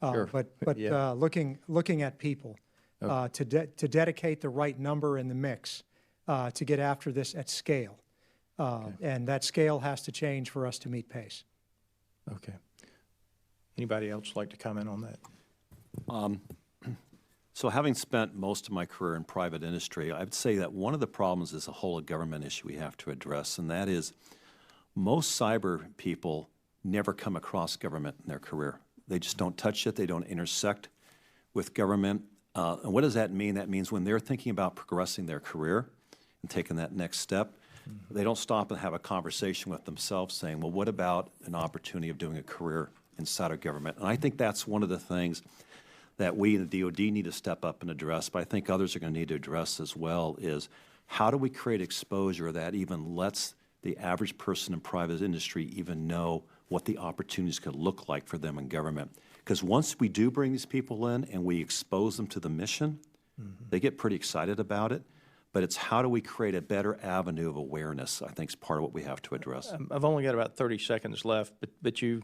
Sure. But Yeah. looking at people, to dedicate the right number in the mix to get after this at scale. And that scale has to change for us to meet pace. Okay. Anybody else like to comment on that? So having spent most of my career in private industry, I would say that one of the problems is a whole government issue we have to address, and that is most cyber people never come across government in their career. They just don't touch it. They don't intersect with government. And what does that mean? That means when they're thinking about progressing their career and taking that next step, they don't stop and have a conversation with themselves saying, well, what about an opportunity of doing a career inside of government? And I think that's one of the things that we in the DOD need to step up and address, but I think others are going to need to address as well, is how do we create exposure that even lets the average person in private industry even know what the opportunities could look like for them in government? Because once we do bring these people in and we expose them to the mission, they get pretty excited about it. But it's how do we create a better avenue of awareness, I think, is part of what we have to address. I've only got about 30 seconds left, but you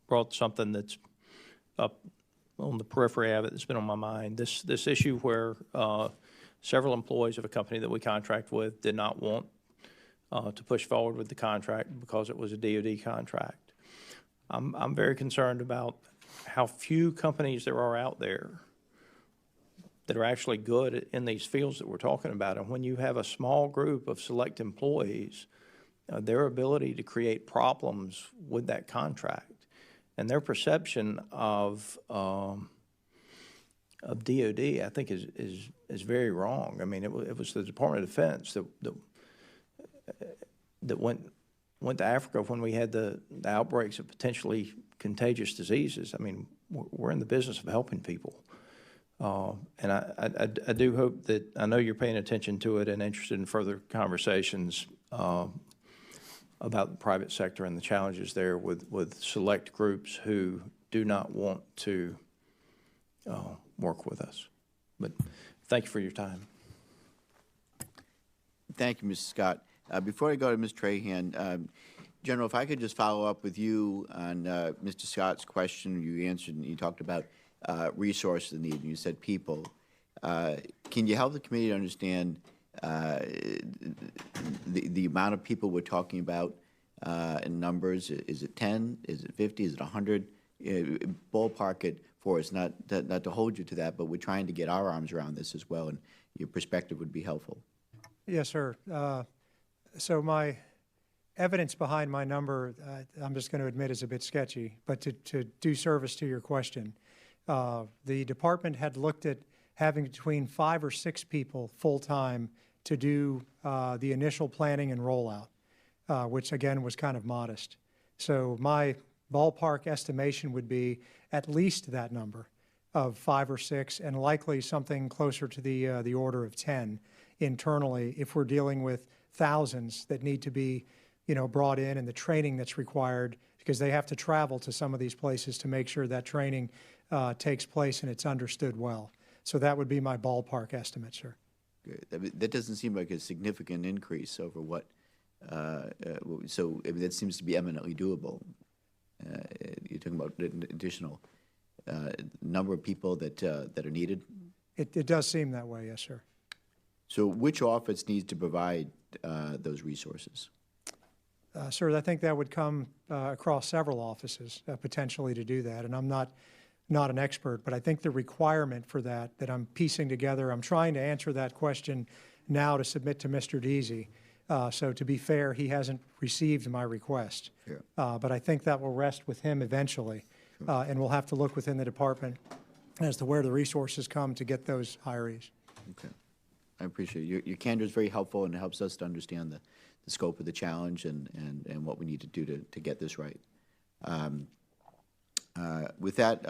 brought something that's up on the periphery of it that's been on my mind. This issue where several employees of a company that we contract with did not want to push forward with the contract because it was a DOD contract. I'm very concerned about how few companies there are out there that are actually good in these fields that we're talking about. And when you have a small group of select employees, their ability to create problems with that contract and their perception of DOD, I think, is very wrong. I mean, it was the Department of Defense that went to Africa when we had the outbreaks of potentially contagious diseases. I mean, we're in the business of helping people. And I do hope that, I know you're paying attention to it and interested in further conversations about the private sector and the challenges there with select groups who do not want to work with us. But thank you for your time. Thank you, Mr. Scott. Before I go to Ms. Trahan, General, if I could just follow up with you on Mr. Scott's question. You answered and you talked about resources needed, and you said people. Can you help the committee to understand the amount of people we're talking about in numbers? Is it 10? Is it 50? Is it 100? Ballpark it for us, not to hold you to that, but we're trying to get our arms around this as well, and your perspective would be helpful. Yes, sir. So my evidence behind my number, I'm just going to admit, is a bit sketchy, but to do service to your question, the department had looked at having between 5 or 6 people full-time to do the initial planning and rollout, which again was kind of modest. So my ballpark estimation would be at least that number of 5 or 6, and likely something closer to the order of 10 internally if we're dealing with thousands that need to be, brought in, and the training that's required, because they have to travel to some of these places to make sure that training takes place and it's understood well. So that would be my ballpark estimate, sir. Good. That doesn't seem like a significant increase over what, so I mean, that seems to be eminently doable. You're talking about an additional number of people that are needed? It does seem that way, yes, sir. So which office needs to provide those resources? Sir, I think that would come across several offices potentially to do that, and I'm not an expert, but I think the requirement for that I'm piecing together, I'm trying to answer that question now to submit to Mr. Deasy. So to be fair, he hasn't received my request. Sure. But I think that will rest with him eventually, and we'll have to look within the department as to where the resources come to get those hirees. Okay. I appreciate it. Your candor is very helpful, and it helps us to understand the scope of the challenge and what we need to do to get this right. With that,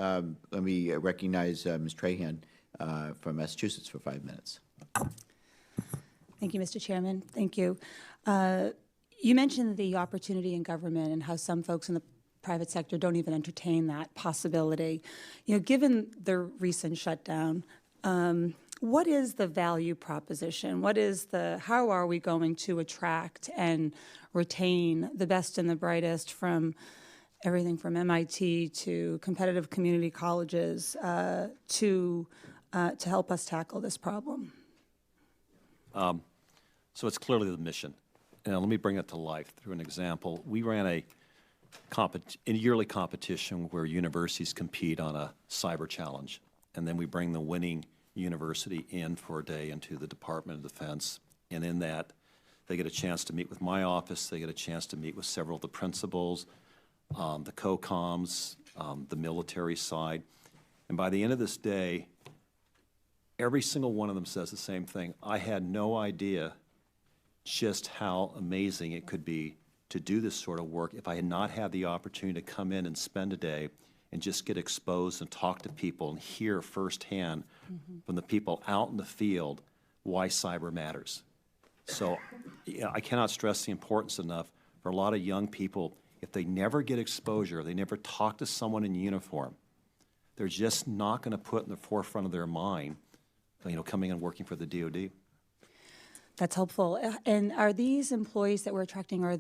let me recognize Ms. Trahan from Massachusetts for 5 minutes. Thank you, Mr. Chairman. Thank you. You mentioned the opportunity in government and how some folks in the private sector don't even entertain that possibility. You know, given the recent shutdown, what is the value proposition? How are we going to attract and retain the best and the brightest from everything from MIT to competitive community colleges to help us tackle this problem? So it's clearly the mission. And let me bring it to life through an example. We ran a yearly competition where universities compete on a cyber challenge, and then we bring the winning university in for a day into the Department of Defense, and in that they get a chance to meet with my office, they get a chance to meet with several of the principals, the COCOMs, the military side, and by the end of this day, every single one of them says the same thing. I had no idea just how amazing it could be to do this sort of work if I had not had the opportunity to come in and spend a day and just get exposed and talk to people and hear firsthand from the people out in the field why cyber matters. So yeah, I cannot stress the importance enough for a lot of young people, if they never get exposure, they never talk to someone in uniform, they're just not going to put in the forefront of their mind, you know, coming and working for the DoD. That's helpful. And are these employees that we're attracting, do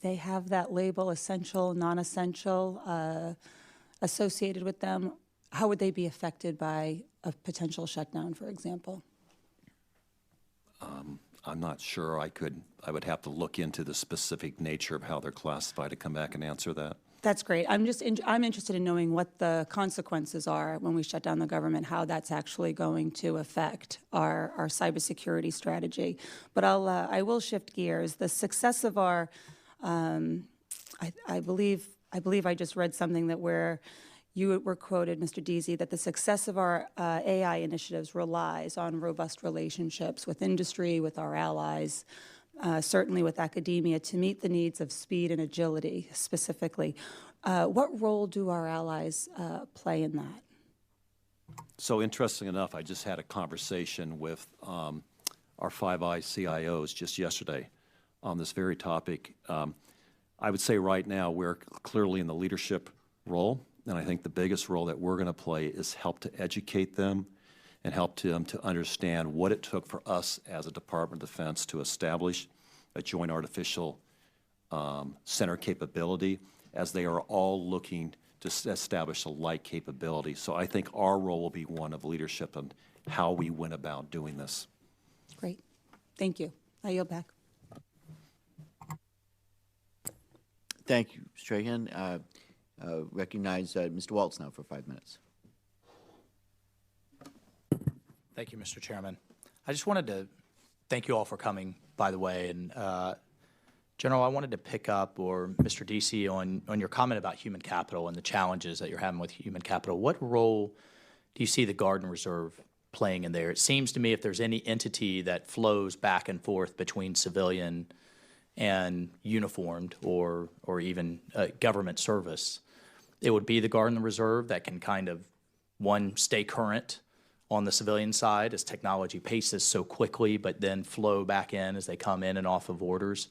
they have that label, essential, non-essential, associated with them? How would they be affected by a potential shutdown, for example? I'm not sure. I would have to look into the specific nature of how they're classified to come back and answer that. That's great. I'm interested in knowing what the consequences are when we shut down the government, how that's actually going to affect our cybersecurity strategy. But I will shift gears. The success of our, I believe I just read something that you were quoted, Mr. Deasy, that the success of our AI initiatives relies on robust relationships with industry, with our allies, certainly with academia, to meet the needs of speed and agility specifically. What role do our allies play in that? So interesting enough, I just had a conversation with our Five Eyes CIOs just yesterday on this very topic. I would say right now we're clearly in the leadership role, and I think the biggest role that we're going to play is help to educate them and help them to understand what it took for us as a Department of Defense to establish a joint artificial center capability, as they are all looking to establish a like capability. So I think our role will be one of leadership and how we went about doing this. Great. Thank you. I yield back. Thank you, Mr. Trahan. Recognize Mr. Waltz now for 5 minutes. Thank you, Mr. Chairman. I just wanted to thank you all for coming, by the way. And General, I wanted to pick up, or Mr. Deasy, on your comment about human capital and the challenges that you're having with human capital. What role do you see the Guard and Reserve playing in there? It seems to me if there's any entity that flows back and forth between civilian and uniformed or even government service, it would be the Guard and the Reserve that can kind of, one, stay current on the civilian side as technology paces so quickly, but then flow back in as they come in and off of orders.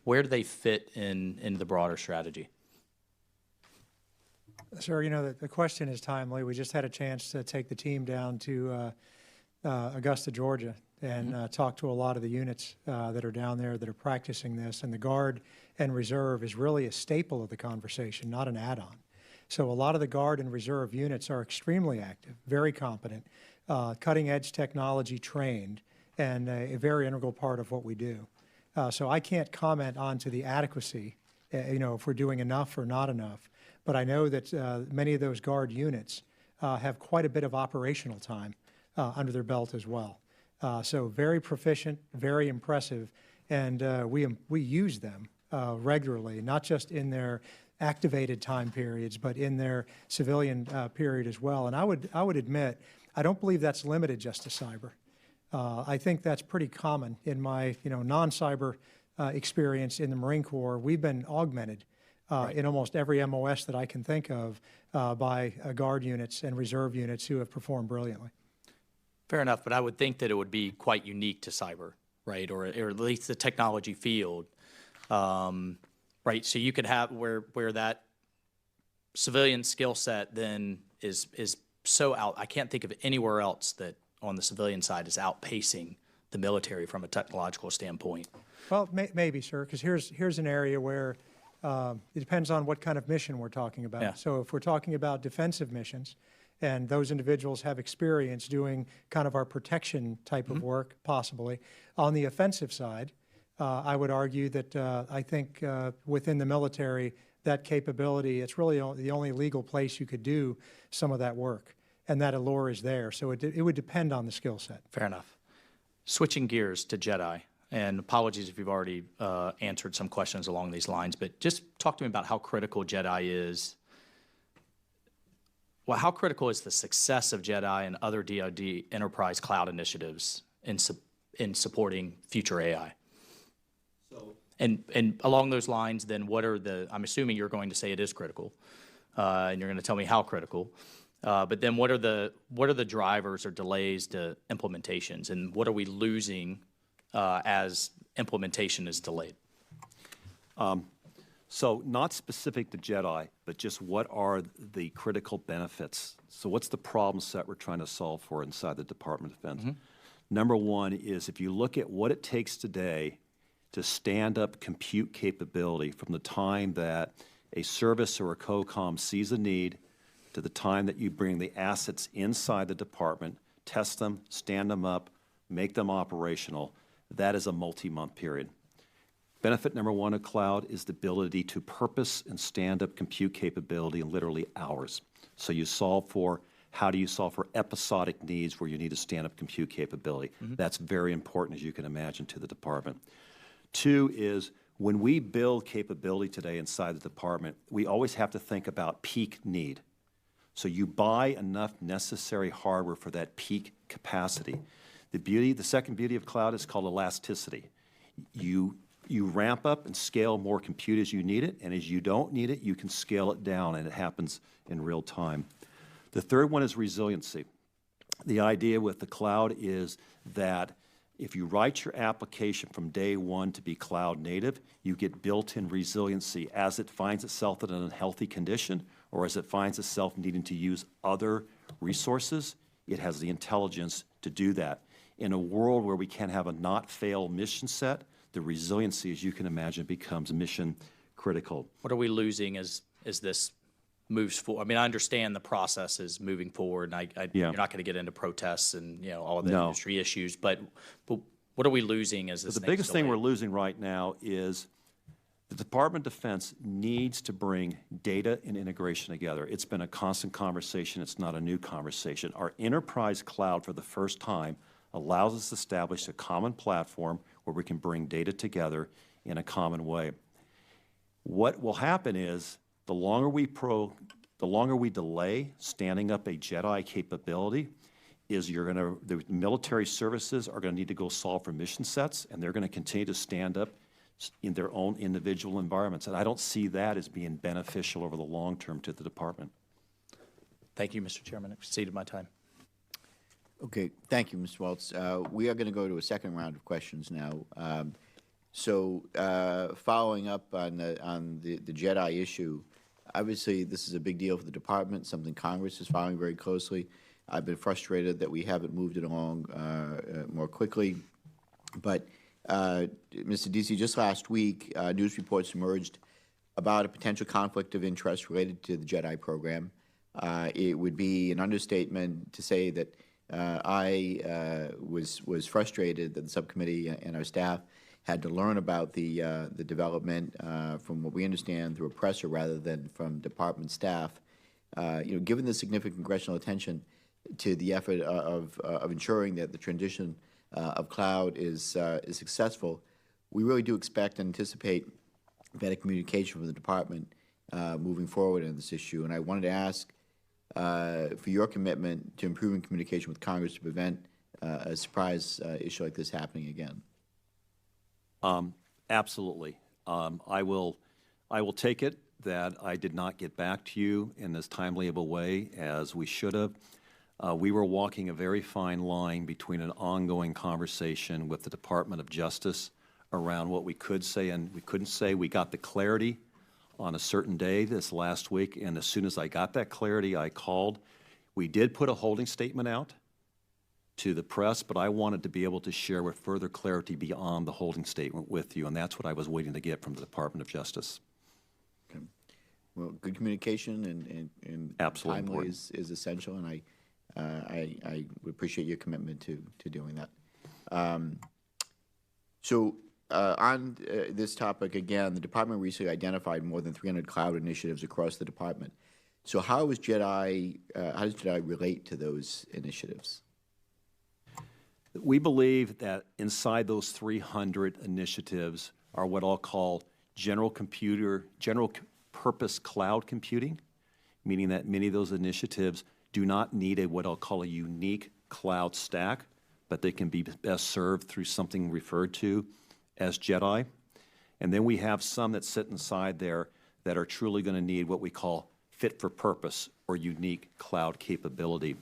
Where do they fit into the broader strategy? Sir, you know, the question is timely. We just had a chance to take the team down to Augusta, Georgia, and talk to a lot of the units that are down there that are practicing this. And the Guard and Reserve is really a staple of the conversation, not an add-on. So a lot of the Guard and Reserve units are extremely active, very competent, cutting-edge technology trained, and a very integral part of what we do. So I can't comment on to the adequacy, you know, if we're doing enough or not enough. But I know that many of those Guard units have quite a bit of operational time under their belt as well. So very proficient, very impressive, and we use them regularly, not just in their activated time periods, but in their civilian period as well. And I would admit, I don't believe that's limited just to cyber. I think that's pretty common in my non-cyber experience in the Marine Corps. We've been augmented in almost every MOS that I can think of by Guard units and Reserve units who have performed brilliantly. Fair enough, but I would think that it would be quite unique to cyber, right, or at least the technology field. Right, so you could have where that civilian skill set then is so out. I can't think of anywhere else that on the civilian side is outpacing the military from a technological standpoint. Well, maybe, sir, because here's an area where it depends on what kind of mission we're talking about. Yeah. So if we're talking about defensive missions, and those individuals have experience doing kind of our protection type of work, possibly. On the offensive side, I would argue that I think within the military, that capability, it's really the only legal place you could do some of that work, and that allure is there. So it would depend on the skill set. Fair enough. Switching gears to Jedi, and apologies if you've already answered some questions along these lines, but just talk to me about how critical Jedi is. Well, how critical is the success of Jedi and other DoD enterprise cloud initiatives in supporting future AI? And along those lines, then what are the, I'm assuming you're going to say it is critical, and you're going to tell me how critical, but then what are the drivers or delays to implementations, and what are we losing as implementation is delayed? So not specific to Jedi, but just what are the critical benefits? So what's the problem set we're trying to solve for inside the Department of Defense? Mm-hmm. Number one is if you look at what it takes today to stand up compute capability from the time that a service or a COCOM sees a need to the time that you bring the assets inside the department, test them, stand them up, make them operational, that is a multi-month period. Benefit number one of cloud is the ability to purpose and stand up compute capability in literally hours. So you solve for, how do you solve for episodic needs where you need to stand up compute capability? Mm-hmm. That's very important, as you can imagine, to the department. Two is when we build capability today inside the department, we always have to think about peak need. So you buy enough necessary hardware for that peak capacity. The second beauty of cloud is called elasticity. You ramp up and scale more compute as you need it, and as you don't need it, you can scale it down, and it happens in real time. The third one is resiliency. The idea with the cloud is that if you write your application from day one to be cloud native, you get built-in resiliency as it finds itself in an unhealthy condition or as it finds itself needing to use other resources, it has the intelligence to do that. In a world where we can have a not-fail mission set, the resiliency, as you can imagine, becomes mission critical. What are we losing as this moves forward? I mean, I understand the process is moving forward, and you're not going to get into protests and all of the industry issues, but what are we losing as this? The biggest thing we're losing right now is the Department of Defense needs to bring data and integration together. It's been a constant conversation. It's not a new conversation. Our enterprise cloud, for the first time, allows us to establish a common platform where we can bring data together in a common way. What will happen is the longer we delay standing up a Jedi capability, is the military services are going to need to go solve for mission sets, and they're going to continue to stand up in their own individual environments. And I don't see that as being beneficial over the long term to the department. Thank you, Mr. Chairman. I've exceeded my time. Okay, thank you, Mr. Waltz. We are going to go to a second round of questions now. Following up on the Jedi issue, obviously this is a big deal for the department, something Congress is following very closely. I've been frustrated that we haven't moved it along more quickly. But, Mr. Deasy, just last week, news reports emerged about a potential conflict of interest related to the Jedi program. It would be an understatement to say that I was frustrated that the subcommittee and our staff had to learn about the development from what we understand through a presser rather than from department staff. Given the significant congressional attention to the effort of ensuring that the transition of cloud is successful, we really do expect and anticipate better communication from the department moving forward on this issue. And I wanted to ask for your commitment to improving communication with Congress to prevent a surprise issue like this happening again. Absolutely. I will take it that I did not get back to you in as timely of a way as we should have. We were walking a very fine line between an ongoing conversation with the Department of Justice around what we could say and we couldn't say. We got the clarity on a certain day this last week, and as soon as I got that clarity, I called. We did put a holding statement out to the press, but I wanted to be able to share with further clarity beyond the holding statement with you, and that's what I was waiting to get from the Department of Justice. Okay. Well, good communication and Absolutely timely important. is essential, and I would appreciate your commitment to doing that. On this topic, again, the department recently identified more than 300 cloud initiatives across the department. So how does JEDI relate to those initiatives? We believe that inside those 300 initiatives are what I'll call general purpose cloud computing, meaning that many of those initiatives do not need what I'll call a unique cloud stack, but they can be best served through something referred to as JEDI. And then we have some that sit inside there that are truly going to need what we call fit for purpose or unique cloud capability.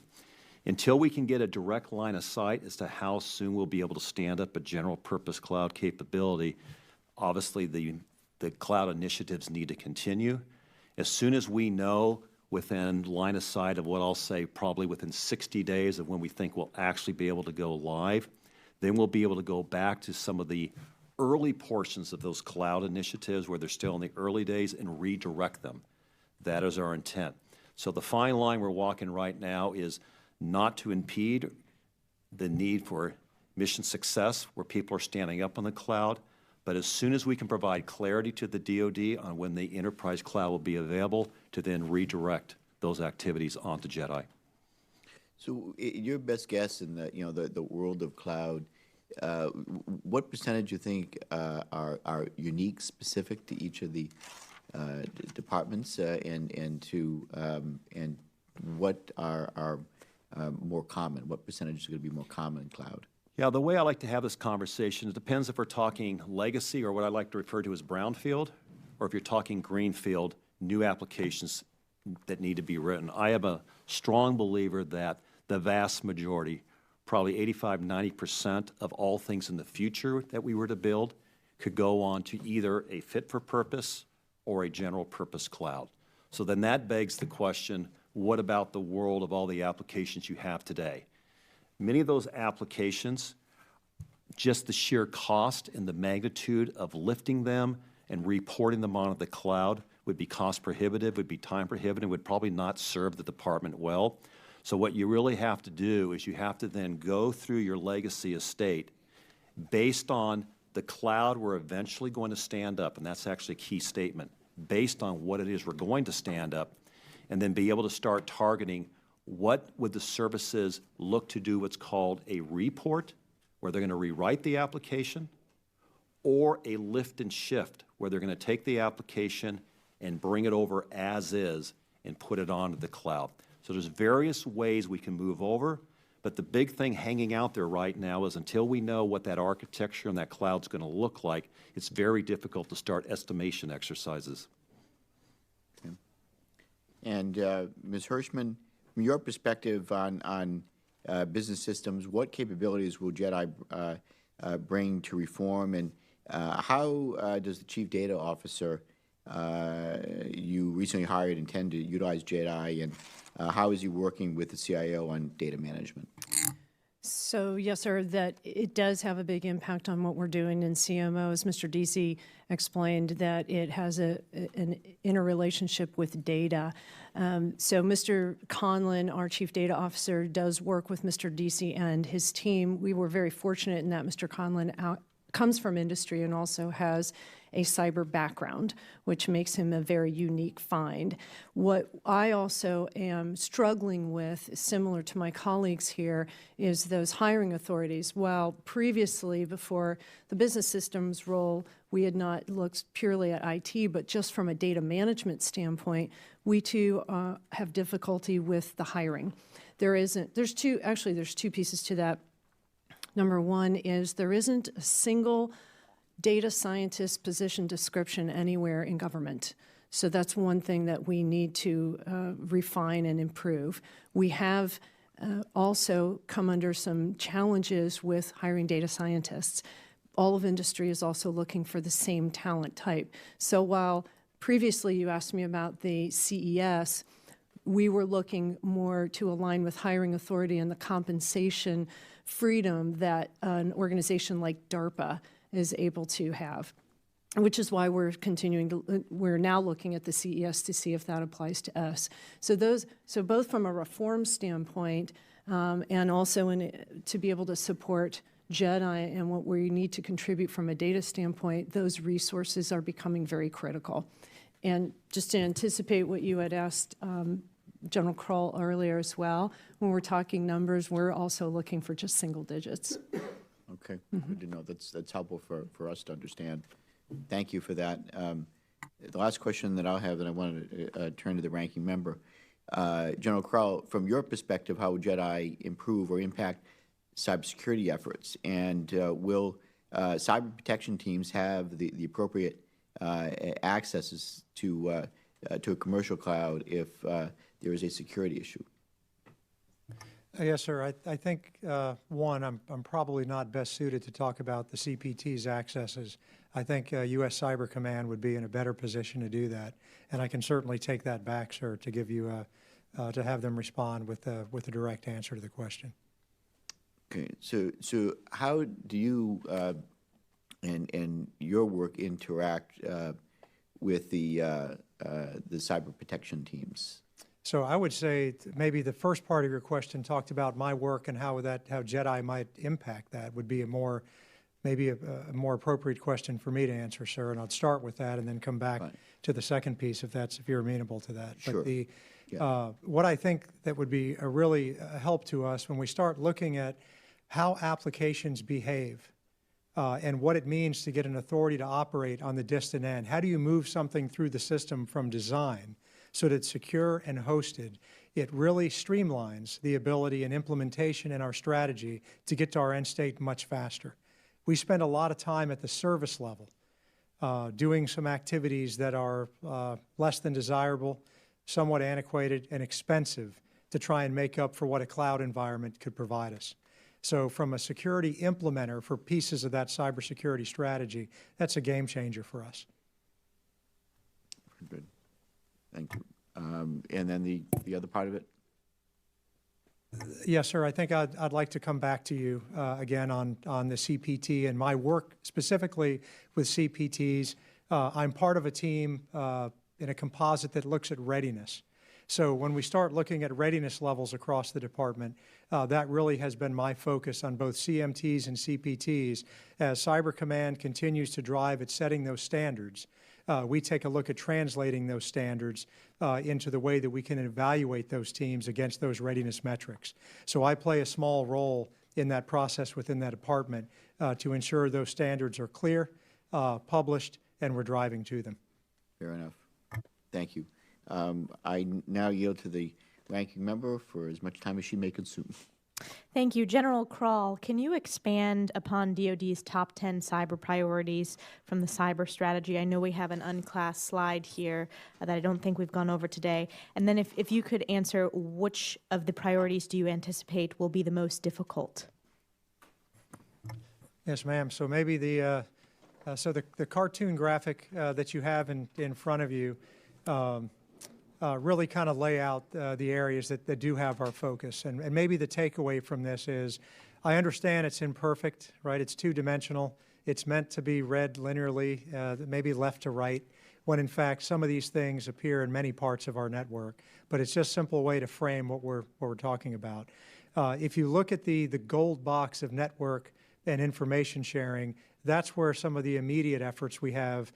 Until we can get a direct line of sight as to how soon we'll be able to stand up a general purpose cloud capability, obviously the cloud initiatives need to continue. As soon as we know within line of sight of what I'll say probably within 60 days of when we think we'll actually be able to go live, then we'll be able to go back to some of the early portions of those cloud initiatives where they're still in the early days and redirect them. That is our intent. So the fine line we're walking right now is not to impede the need for mission success where people are standing up on the cloud, but as soon as we can provide clarity to the DoD on when the enterprise cloud will be available, to then redirect those activities onto JEDI. So your best guess in the world of cloud, what percentage you think are unique, specific to each of the departments, and what are more common? What percentage is going to be more common in cloud? Yeah, the way I like to have this conversation, it depends if we're talking legacy or what I like to refer to as brownfield, or if you're talking greenfield, new applications that need to be written. I am a strong believer that the vast majority, probably 85–90% of all things in the future that we were to build could go on to either a fit-for-purpose or a general-purpose cloud. So then that begs the question, what about the world of all the applications you have today? Many of those applications, just the sheer cost and the magnitude of lifting them and reporting them onto the cloud would be cost prohibitive, would be time prohibitive, would probably not serve the department well. So what you really have to do is you have to then go through your legacy estate based on the cloud we're eventually going to stand up, and that's actually a key statement, based on what it is we're going to stand up, and then be able to start targeting what would the services look to do what's called a report, where they're going to rewrite the application, or a lift and shift, where they're going to take the application and bring it over as is and put it onto the cloud. So there's various ways we can move over, but the big thing hanging out there right now is until we know what that architecture and that cloud's going to look like, it's very difficult to start estimation exercises. Okay. And Ms. Hershman, from your perspective on business systems, what capabilities will JEDI bring to reform, and how does the Chief Data Officer you recently hired intend to utilize JEDI, and how is he working with the CIO on data management? So, yes, sir, that it does have a big impact on what we're doing in CMO. As Mr. Deasy explained, that it has an interrelationship with data. So Mr. Conlon, our Chief Data Officer, does work with Mr. Deasy and his team. We were very fortunate in that Mr. Conlon comes from industry and also has a cyber background, which makes him a very unique find. What I also am struggling with, similar to my colleagues here, is those hiring authorities. While previously, before the business systems role, we had not looked purely at IT, but just from a data management standpoint, we too have difficulty with the hiring. There's two pieces to that. Number one is there isn't a single data scientist position description anywhere in government. So that's one thing that we need to refine and improve. We have also come under some challenges with hiring data scientists. all of industry is also looking for the same talent type. So while previously you asked me about the CES, we were looking more to align with hiring authority and the compensation freedom that an organization like DARPA is able to have, which is why we're now looking at the CES to see if that applies to us. So both from a reform standpoint and also to be able to support JEDI and what we need to contribute from a data standpoint, those resources are becoming very critical. And just to anticipate what you had asked General Crall earlier as well, when we're talking numbers, we're also looking for just single digits. Okay, good to know. That's helpful for us to understand. Thank you for that. The last question that I'll have, that I wanted to turn to the ranking member. General Crall, from your perspective, how would JEDI improve or impact cybersecurity efforts? And will cyber protection teams have the appropriate accesses to a commercial cloud if there is a security issue? Yes, sir. I think, one, I'm probably not best suited to talk about the CPT's accesses. I think U.S. Cyber Command would be in a better position to do that, and I can certainly take that back, sir, to give you to have them respond with a direct answer to the question. Okay, so how do you and your work interact with the cyber protection teams? So I would say maybe the first part of your question talked about my work and how JEDI might impact that would be maybe a more appropriate question for me to answer, sir. And I'd start with that and then come back to the second piece if you're amenable to that. Sure. But what I think that would be a really help to us when we start looking at how applications behave and what it means to get an authority to operate on the distant end. How do you move something through the system from design so that it's secure and hosted? It really streamlines the ability and implementation in our strategy to get to our end state much faster. We spend a lot of time at the service level doing some activities that are less than desirable, somewhat antiquated, and expensive to try and make up for what a cloud environment could provide us. So from a security implementer for pieces of that cybersecurity strategy, that's a game changer for us. Good. Thank you. And then the other part of it? Yes, sir. I think I'd like to come back to you again on the CPT and my work specifically with CPTs. I'm part of a team in a composite that looks at readiness. So when we start looking at readiness levels across the department, that really has been my focus on both CMTs and CPTs. As Cyber Command continues to drive at setting those standards, we take a look at translating those standards into the way that we can evaluate those teams against those readiness metrics. So I play a small role in that process within that department to ensure those standards are clear, published, and we're driving to them. Fair enough. Thank you. I now yield to the ranking member for as much time as she may consume. Thank you. General Crall, can you expand upon DoD's top 10 cyber priorities from the cyber strategy? I know we have an unclassed slide here that I don't think we've gone over today. And then if you could answer, which of the priorities do you anticipate will be the most difficult? Yes, ma'am. So maybe the cartoon graphic that you have in front of you really kind of lay out the areas that do have our focus. And maybe the takeaway from this is, I understand it's imperfect, right? It's two-dimensional. It's meant to be read linearly, maybe left to right, when in fact some of these things appear in many parts of our network. But it's just a simple way to frame what we're talking about. If you look at the gold box of network and information sharing, that's where some of the immediate efforts we have,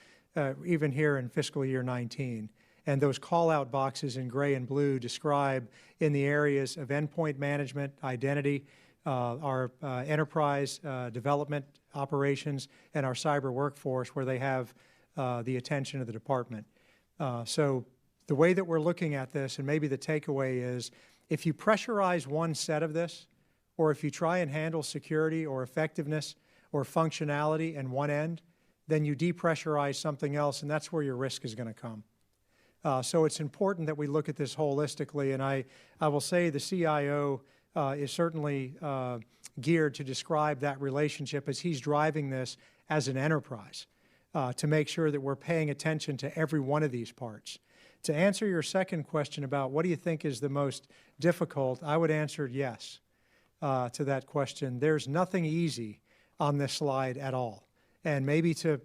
even here in fiscal year 19. And those call-out boxes in gray and blue describe in the areas of endpoint management, identity, our enterprise development operations, and our cyber workforce, where they have the attention of the department. So the way that we're looking at this, and maybe the takeaway is, if you pressurize one set of this, or if you try and handle security or effectiveness or functionality in one end, then you depressurize something else, and that's where your risk is going to come. So it's important that we look at this holistically, and I will say the CIO is certainly geared to describe that relationship as he's driving this as an enterprise to make sure that we're paying attention to every one of these parts. To answer your second question about what do you think is the most difficult, I would answer yes to that question. There's nothing easy on this slide at all. And maybe to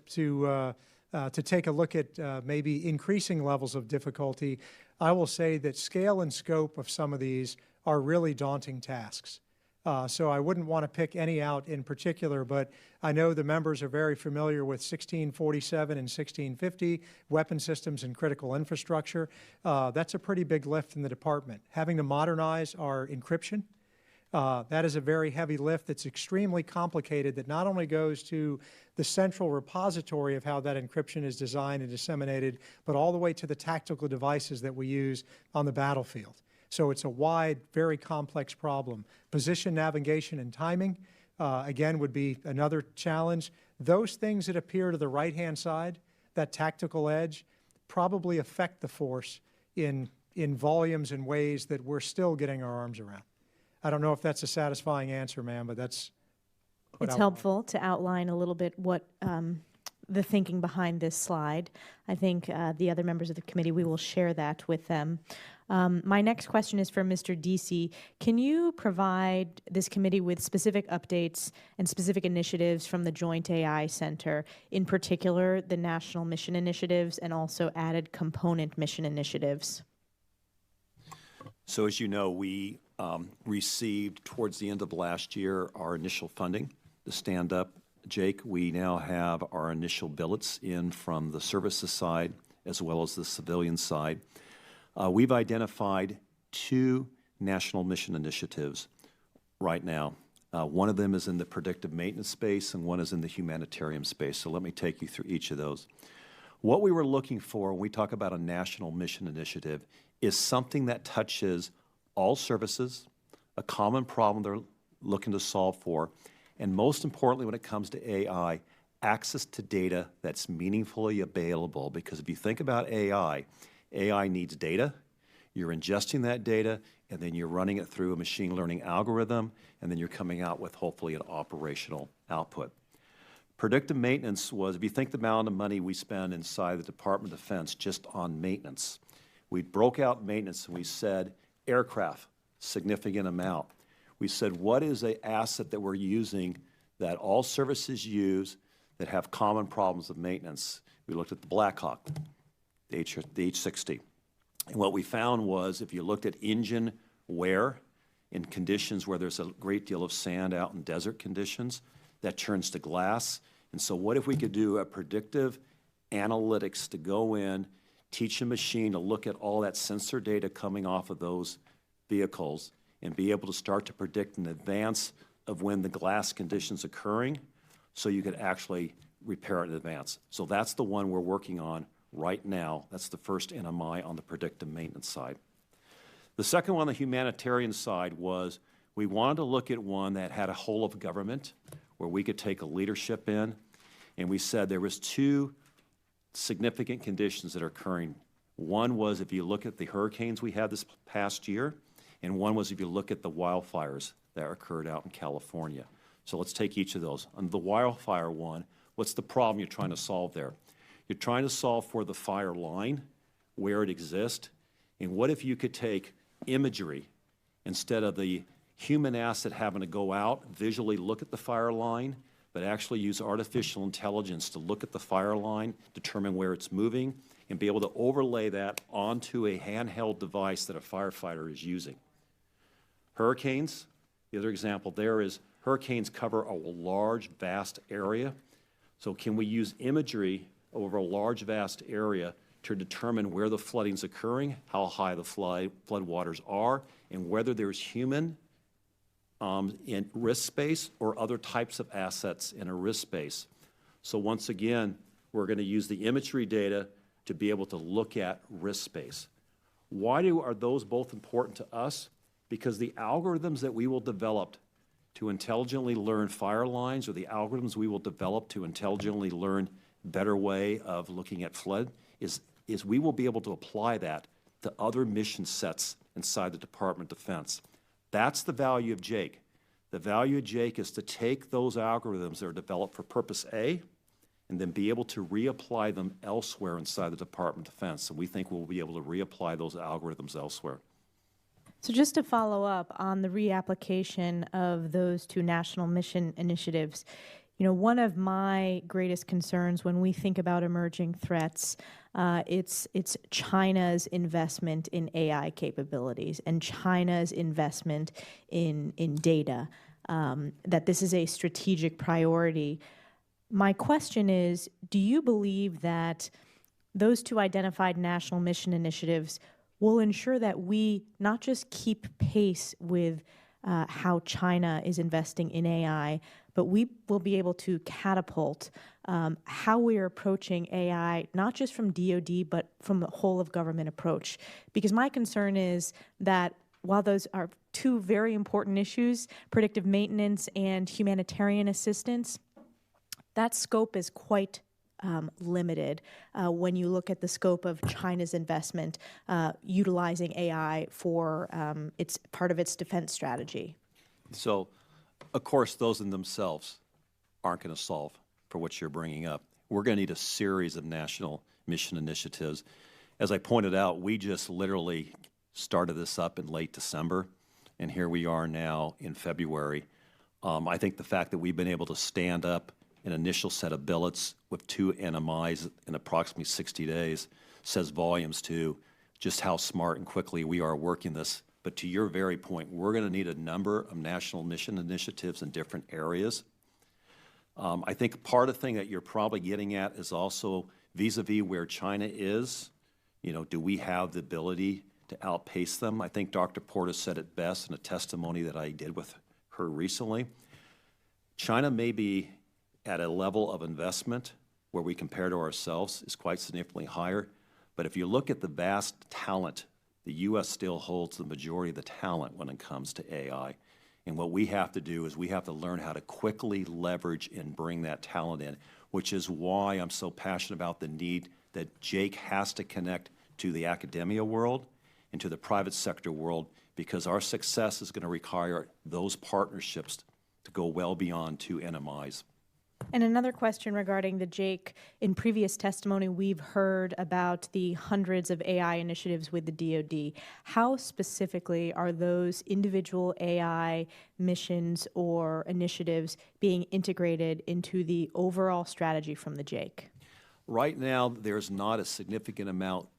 take a look at maybe increasing levels of difficulty, I will say that scale and scope of some of these are really daunting tasks. So I wouldn't want to pick any out in particular, but I know the members are very familiar with 1647 and 1650, weapon systems and critical infrastructure. That's a pretty big lift in the department. Having to modernize our encryption, that is a very heavy lift that's extremely complicated, that not only goes to the central repository of how that encryption is designed and disseminated, but all the way to the tactical devices that we use on the battlefield. So it's a wide, very complex problem. Position, navigation, and timing, again, would be another challenge. Those things that appear to the right-hand side, that tactical edge, probably affect the force in volumes and ways that we're still getting our arms around. I don't know if that's a satisfying answer, ma'am, but that's what It's helpful to outline a little bit what the thinking behind this slide. I think the other members of the committee, we will share that with them. My next question is for Mr. Deasy. Can you provide this committee with specific updates and specific initiatives from the Joint AI Center, in particular the national mission initiatives and also added component mission initiatives? So as you know, we received towards the end of last year our initial funding to stand up. Jake, we now have our initial billets in from the services side as well as the civilian side. We've identified 2 national mission initiatives right now. One of them is in the predictive maintenance space and one is in the humanitarian space. So let me take you through each of those. What we were looking for when we talk about a national mission initiative is something that touches all services, a common problem they're looking to solve for, and most importantly when it comes to AI, access to data that's meaningfully available. Because if you think about AI needs data, you're ingesting that data, and then you're running it through a machine learning algorithm, and then you're coming out with hopefully an operational output. Predictive maintenance was, if you think the amount of money we spend inside the Department of Defense just on maintenance, we broke out maintenance and we said aircraft, significant amount. We said, what is an asset that we're using that all services use that have common problems of maintenance? We looked at the Black Hawk, the H-60. And what we found was if you looked at engine wear in conditions where there's a great deal of sand out in desert conditions, that turns to glass. And so what if we could do a predictive analytics to go in, teach a machine to look at all that sensor data coming off of those vehicles and be able to start to predict in advance of when the glass condition's occurring so you could actually repair it in advance. So that's the one we're working on right now. That's the first NMI on the predictive maintenance side. The second one on the humanitarian side was we wanted to look at one that had a whole of government where we could take a leadership in, and we said there was 2 significant conditions that are occurring. One was if you look at the hurricanes we had this past year, and one was if you look at the wildfires that occurred out in California. So let's take each of those. On the wildfire one, what's the problem you're trying to solve there? You're trying to solve for the fire line, where it exists, and what if you could take imagery instead of the human asset having to go out, visually look at the fire line, but actually use artificial intelligence to look at the fire line, determine where it's moving, and be able to overlay that onto a handheld device that a firefighter is using. Hurricanes, the other example there is hurricanes cover a large, vast area. So can we use imagery over a large, vast area to determine where the flooding's occurring, how high the flood waters are, and whether there's human in risk space or other types of assets in a risk space. So once again, we're going to use the imagery data to be able to look at risk space. Why are those both important to us? Because the algorithms that we will develop to intelligently learn fire lines, or the algorithms we will develop to intelligently learn better way of looking at flood, is we will be able to apply that to other mission sets inside the Department of Defense. That's the value of JAKE. The value of JAKE is to take those algorithms that are developed for purpose A and then be able to reapply them elsewhere inside the Department of Defense. And we think we'll be able to reapply those algorithms elsewhere. So just to follow up on the reapplication of those two national mission initiatives, you know, one of my greatest concerns when we think about emerging threats, it's China's investment in AI capabilities and China's investment in data, that this is a strategic priority. My question is, do you believe that those two identified national mission initiatives will ensure that we not just keep pace with how China is investing in AI, but we will be able to catapult how we are approaching AI, not just from DoD, but from the whole of government approach? Because my concern is that while those are two very important issues, predictive maintenance and humanitarian assistance, that scope is quite limited when you look at the scope of China's investment utilizing AI for its part of its defense strategy. So, of course, those in themselves aren't going to solve for what you're bringing up. We're going to need a series of national mission initiatives. As I pointed out, we just literally started this up in late December, and here we are now in February. I think the fact that we've been able to stand up an initial set of billets with 2 NMIs in approximately 60 days says volumes to just how smart and quickly we are working this. But to your very point, we're going to need a number of national mission initiatives in different areas. I think part of the thing that you're probably getting at is also vis-a-vis where China is, you know, do we have the ability to outpace them? I think Dr. Porter said it best in a testimony that I did with her recently. China may be at a level of investment where we compare to ourselves is quite significantly higher. But if you look at the vast talent, the U.S. still holds the majority of the talent when it comes to AI. And what we have to do is we have to learn how to quickly leverage and bring that talent in, which is why I'm so passionate about the need that JAKE has to connect to the academia world and to the private sector world, because our success is going to require those partnerships to go well beyond 2 NMIs. And another question regarding the JAKE. In previous testimony, we've heard about the hundreds of AI initiatives with the DoD. How specifically are those individual AI missions or initiatives being integrated into the overall strategy from the JAKE? Right now, there's not a significant amount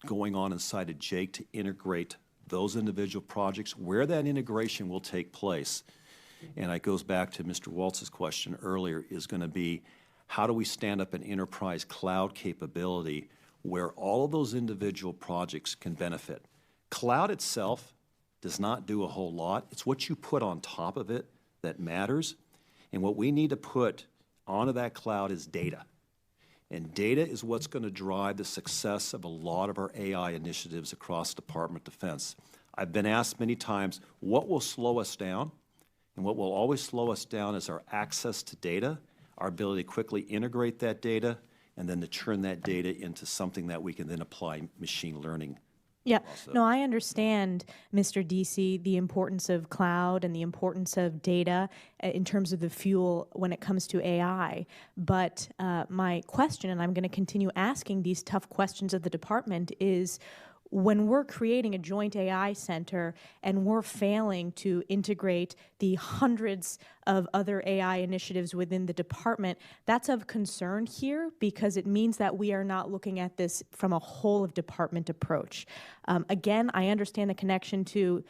going on inside of JAKE to integrate those individual projects. Where that integration will take place, and it goes back to Mr. Waltz's question earlier, is going to be how do we stand up an enterprise cloud capability where all of those individual projects can benefit. Cloud itself does not do a whole lot. It's what you put on top of it that matters. And what we need to put onto that cloud is data. And data is what's going to drive the success of a lot of our AI initiatives across the Department of Defense. I've been asked many times, what will slow us down? And what will always slow us down is our access to data, our ability to quickly integrate that data, and then to turn that data into something that we can then apply machine learning. Yeah, no, I understand, Mr. Deasy, the importance of cloud and the importance of data in terms of the fuel when it comes to AI. But my question, and I'm going to continue asking these tough questions of the department, is when we're creating a joint AI center and we're failing to integrate the hundreds of other AI initiatives within the department, that's of concern here because it means that we are not looking at this from a whole of department approach. Again, I understand the connection to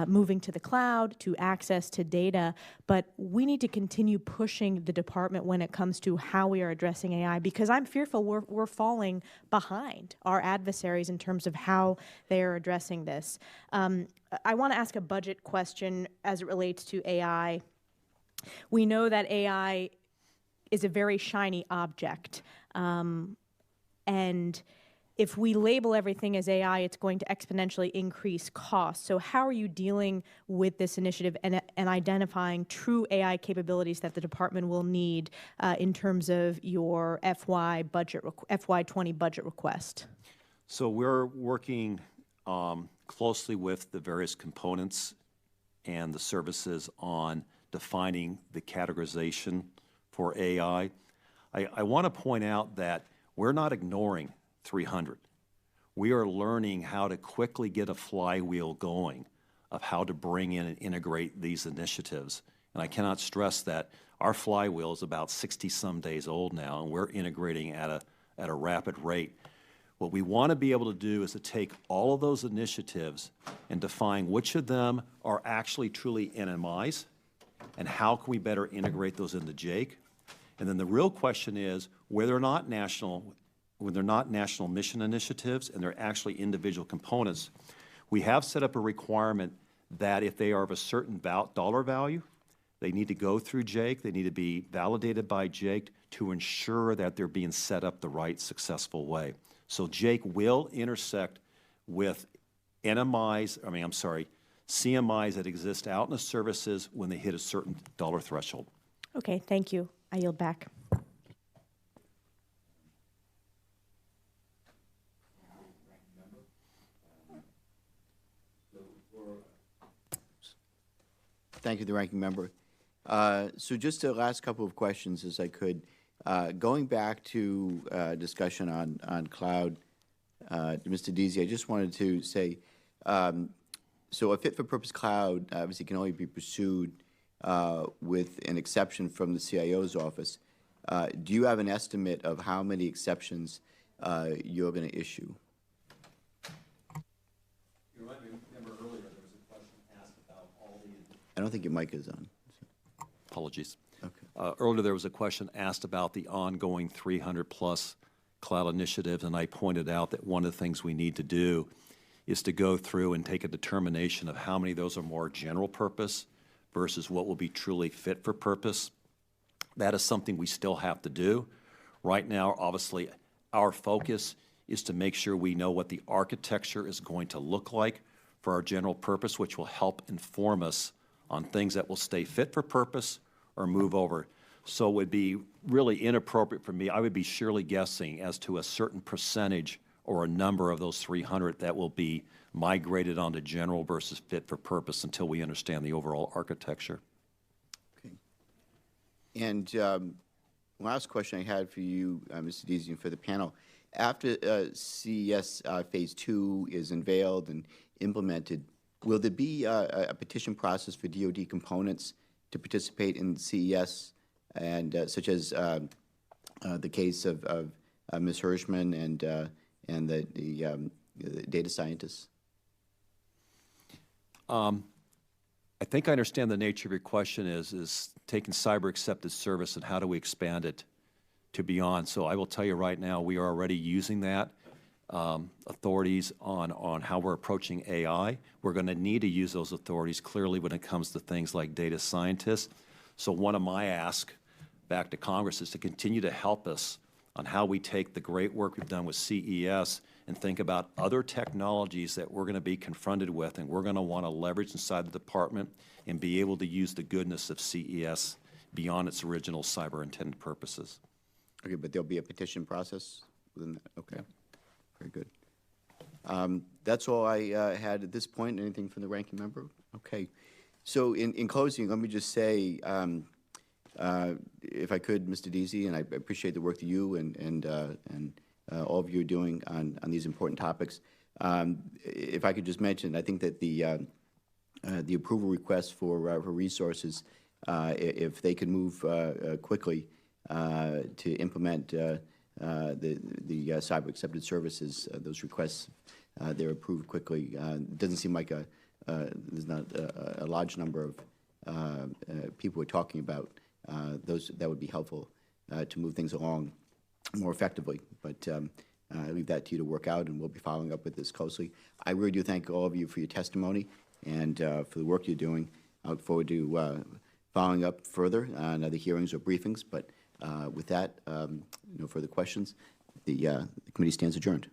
moving to the cloud, to access to data, but we need to continue pushing the department when it comes to how we are addressing AI, because I'm fearful we're falling behind our adversaries in terms of how they are addressing this. I want to ask a budget question as it relates to AI. We know that AI is a very shiny object, and if we label everything as AI, it's going to exponentially increase costs. So how are you dealing with this initiative and identifying true AI capabilities that the department will need in terms of your FY20 budget request? So we're working closely with the various components and the services on defining the categorization for AI. I want to point out that we're not ignoring 300. We are learning how to quickly get a flywheel going of how to bring in and integrate these initiatives. And I cannot stress that our flywheel is about 60-some days old now, and we're integrating at a rapid rate. What we want to be able to do is to take all of those initiatives and define which of them are actually truly NMIs, and how can we better integrate those into JAIC. And then the real question is, where they're not national mission initiatives and they're actually individual components, we have set up a requirement that if they are of a certain dollar value, they need to go through JAIC, they need to be validated by JAIC to ensure that they're being set up the right, successful way. So JAIC will intersect with CMIs that exist out in the services when they hit a certain dollar threshold. Okay, thank you. I yield back. Thank you, the ranking member. So just the last couple of questions, as I could. Going back to discussion on cloud, Mr. Deasy, I just wanted to say, so a fit-for-purpose cloud obviously can only be pursued with an exception from the CIO's office. Do you have an estimate of how many exceptions you're going to issue? You might remember earlier there was a question asked about all the... I don't think your mic is on. Apologies. Okay. Earlier there was a question asked about the ongoing 300-plus cloud initiatives, and I pointed out that one of the things we need to do is to go through and take a determination of how many of those are more general purpose versus what will be truly fit for purpose. That is something we still have to do. Right now, obviously, our focus is to make sure we know what the architecture is going to look like for our general purpose, which will help inform us on things that will stay fit for purpose or move over. So it would be really inappropriate for me. I would be surely guessing as to a certain percentage or a number of those 300 that will be migrated onto general versus fit for purpose until we understand the overall architecture. Okay. And last question I had for you, Mr. Deasy, and for the panel. After CES Phase 2 is unveiled and implemented, will there be a petition process for DoD components to participate in CES, and such as the case of Ms. Hershman and the data scientists? I think I understand the nature of your question is taking cyber accepted service and how do we expand it to beyond. So I will tell you right now, we are already using that. Authorities on how we're approaching AI. We're going to need to use those authorities clearly when it comes to things like data scientists. So one of my asks back to Congress is to continue to help us on how we take the great work we've done with CES and think about other technologies that we're going to be confronted with and we're going to want to leverage inside the department and be able to use the goodness of CES beyond its original cyber intended purposes. Okay, but there'll be a petition process within that? Okay. Yeah. Very good. That's all I had at this point. Anything from the ranking member? Okay. So in closing, let me just say, if I could, Mr. Deasy, and I appreciate the work that you and all of you are doing on these important topics. If I could just mention, I think that the approval request for resources, if they can move quickly to implement the cyber accepted services, those requests, they're approved quickly. It doesn't seem like there's not a large number of people we're talking about. Those that would be helpful to move things along more effectively. But I leave that to you to work out, and we'll be following up with this closely. I really do thank all of you for your testimony and for the work you're doing. I look forward to following up further on other hearings or briefings. But with that, no further questions. The committee stands adjourned.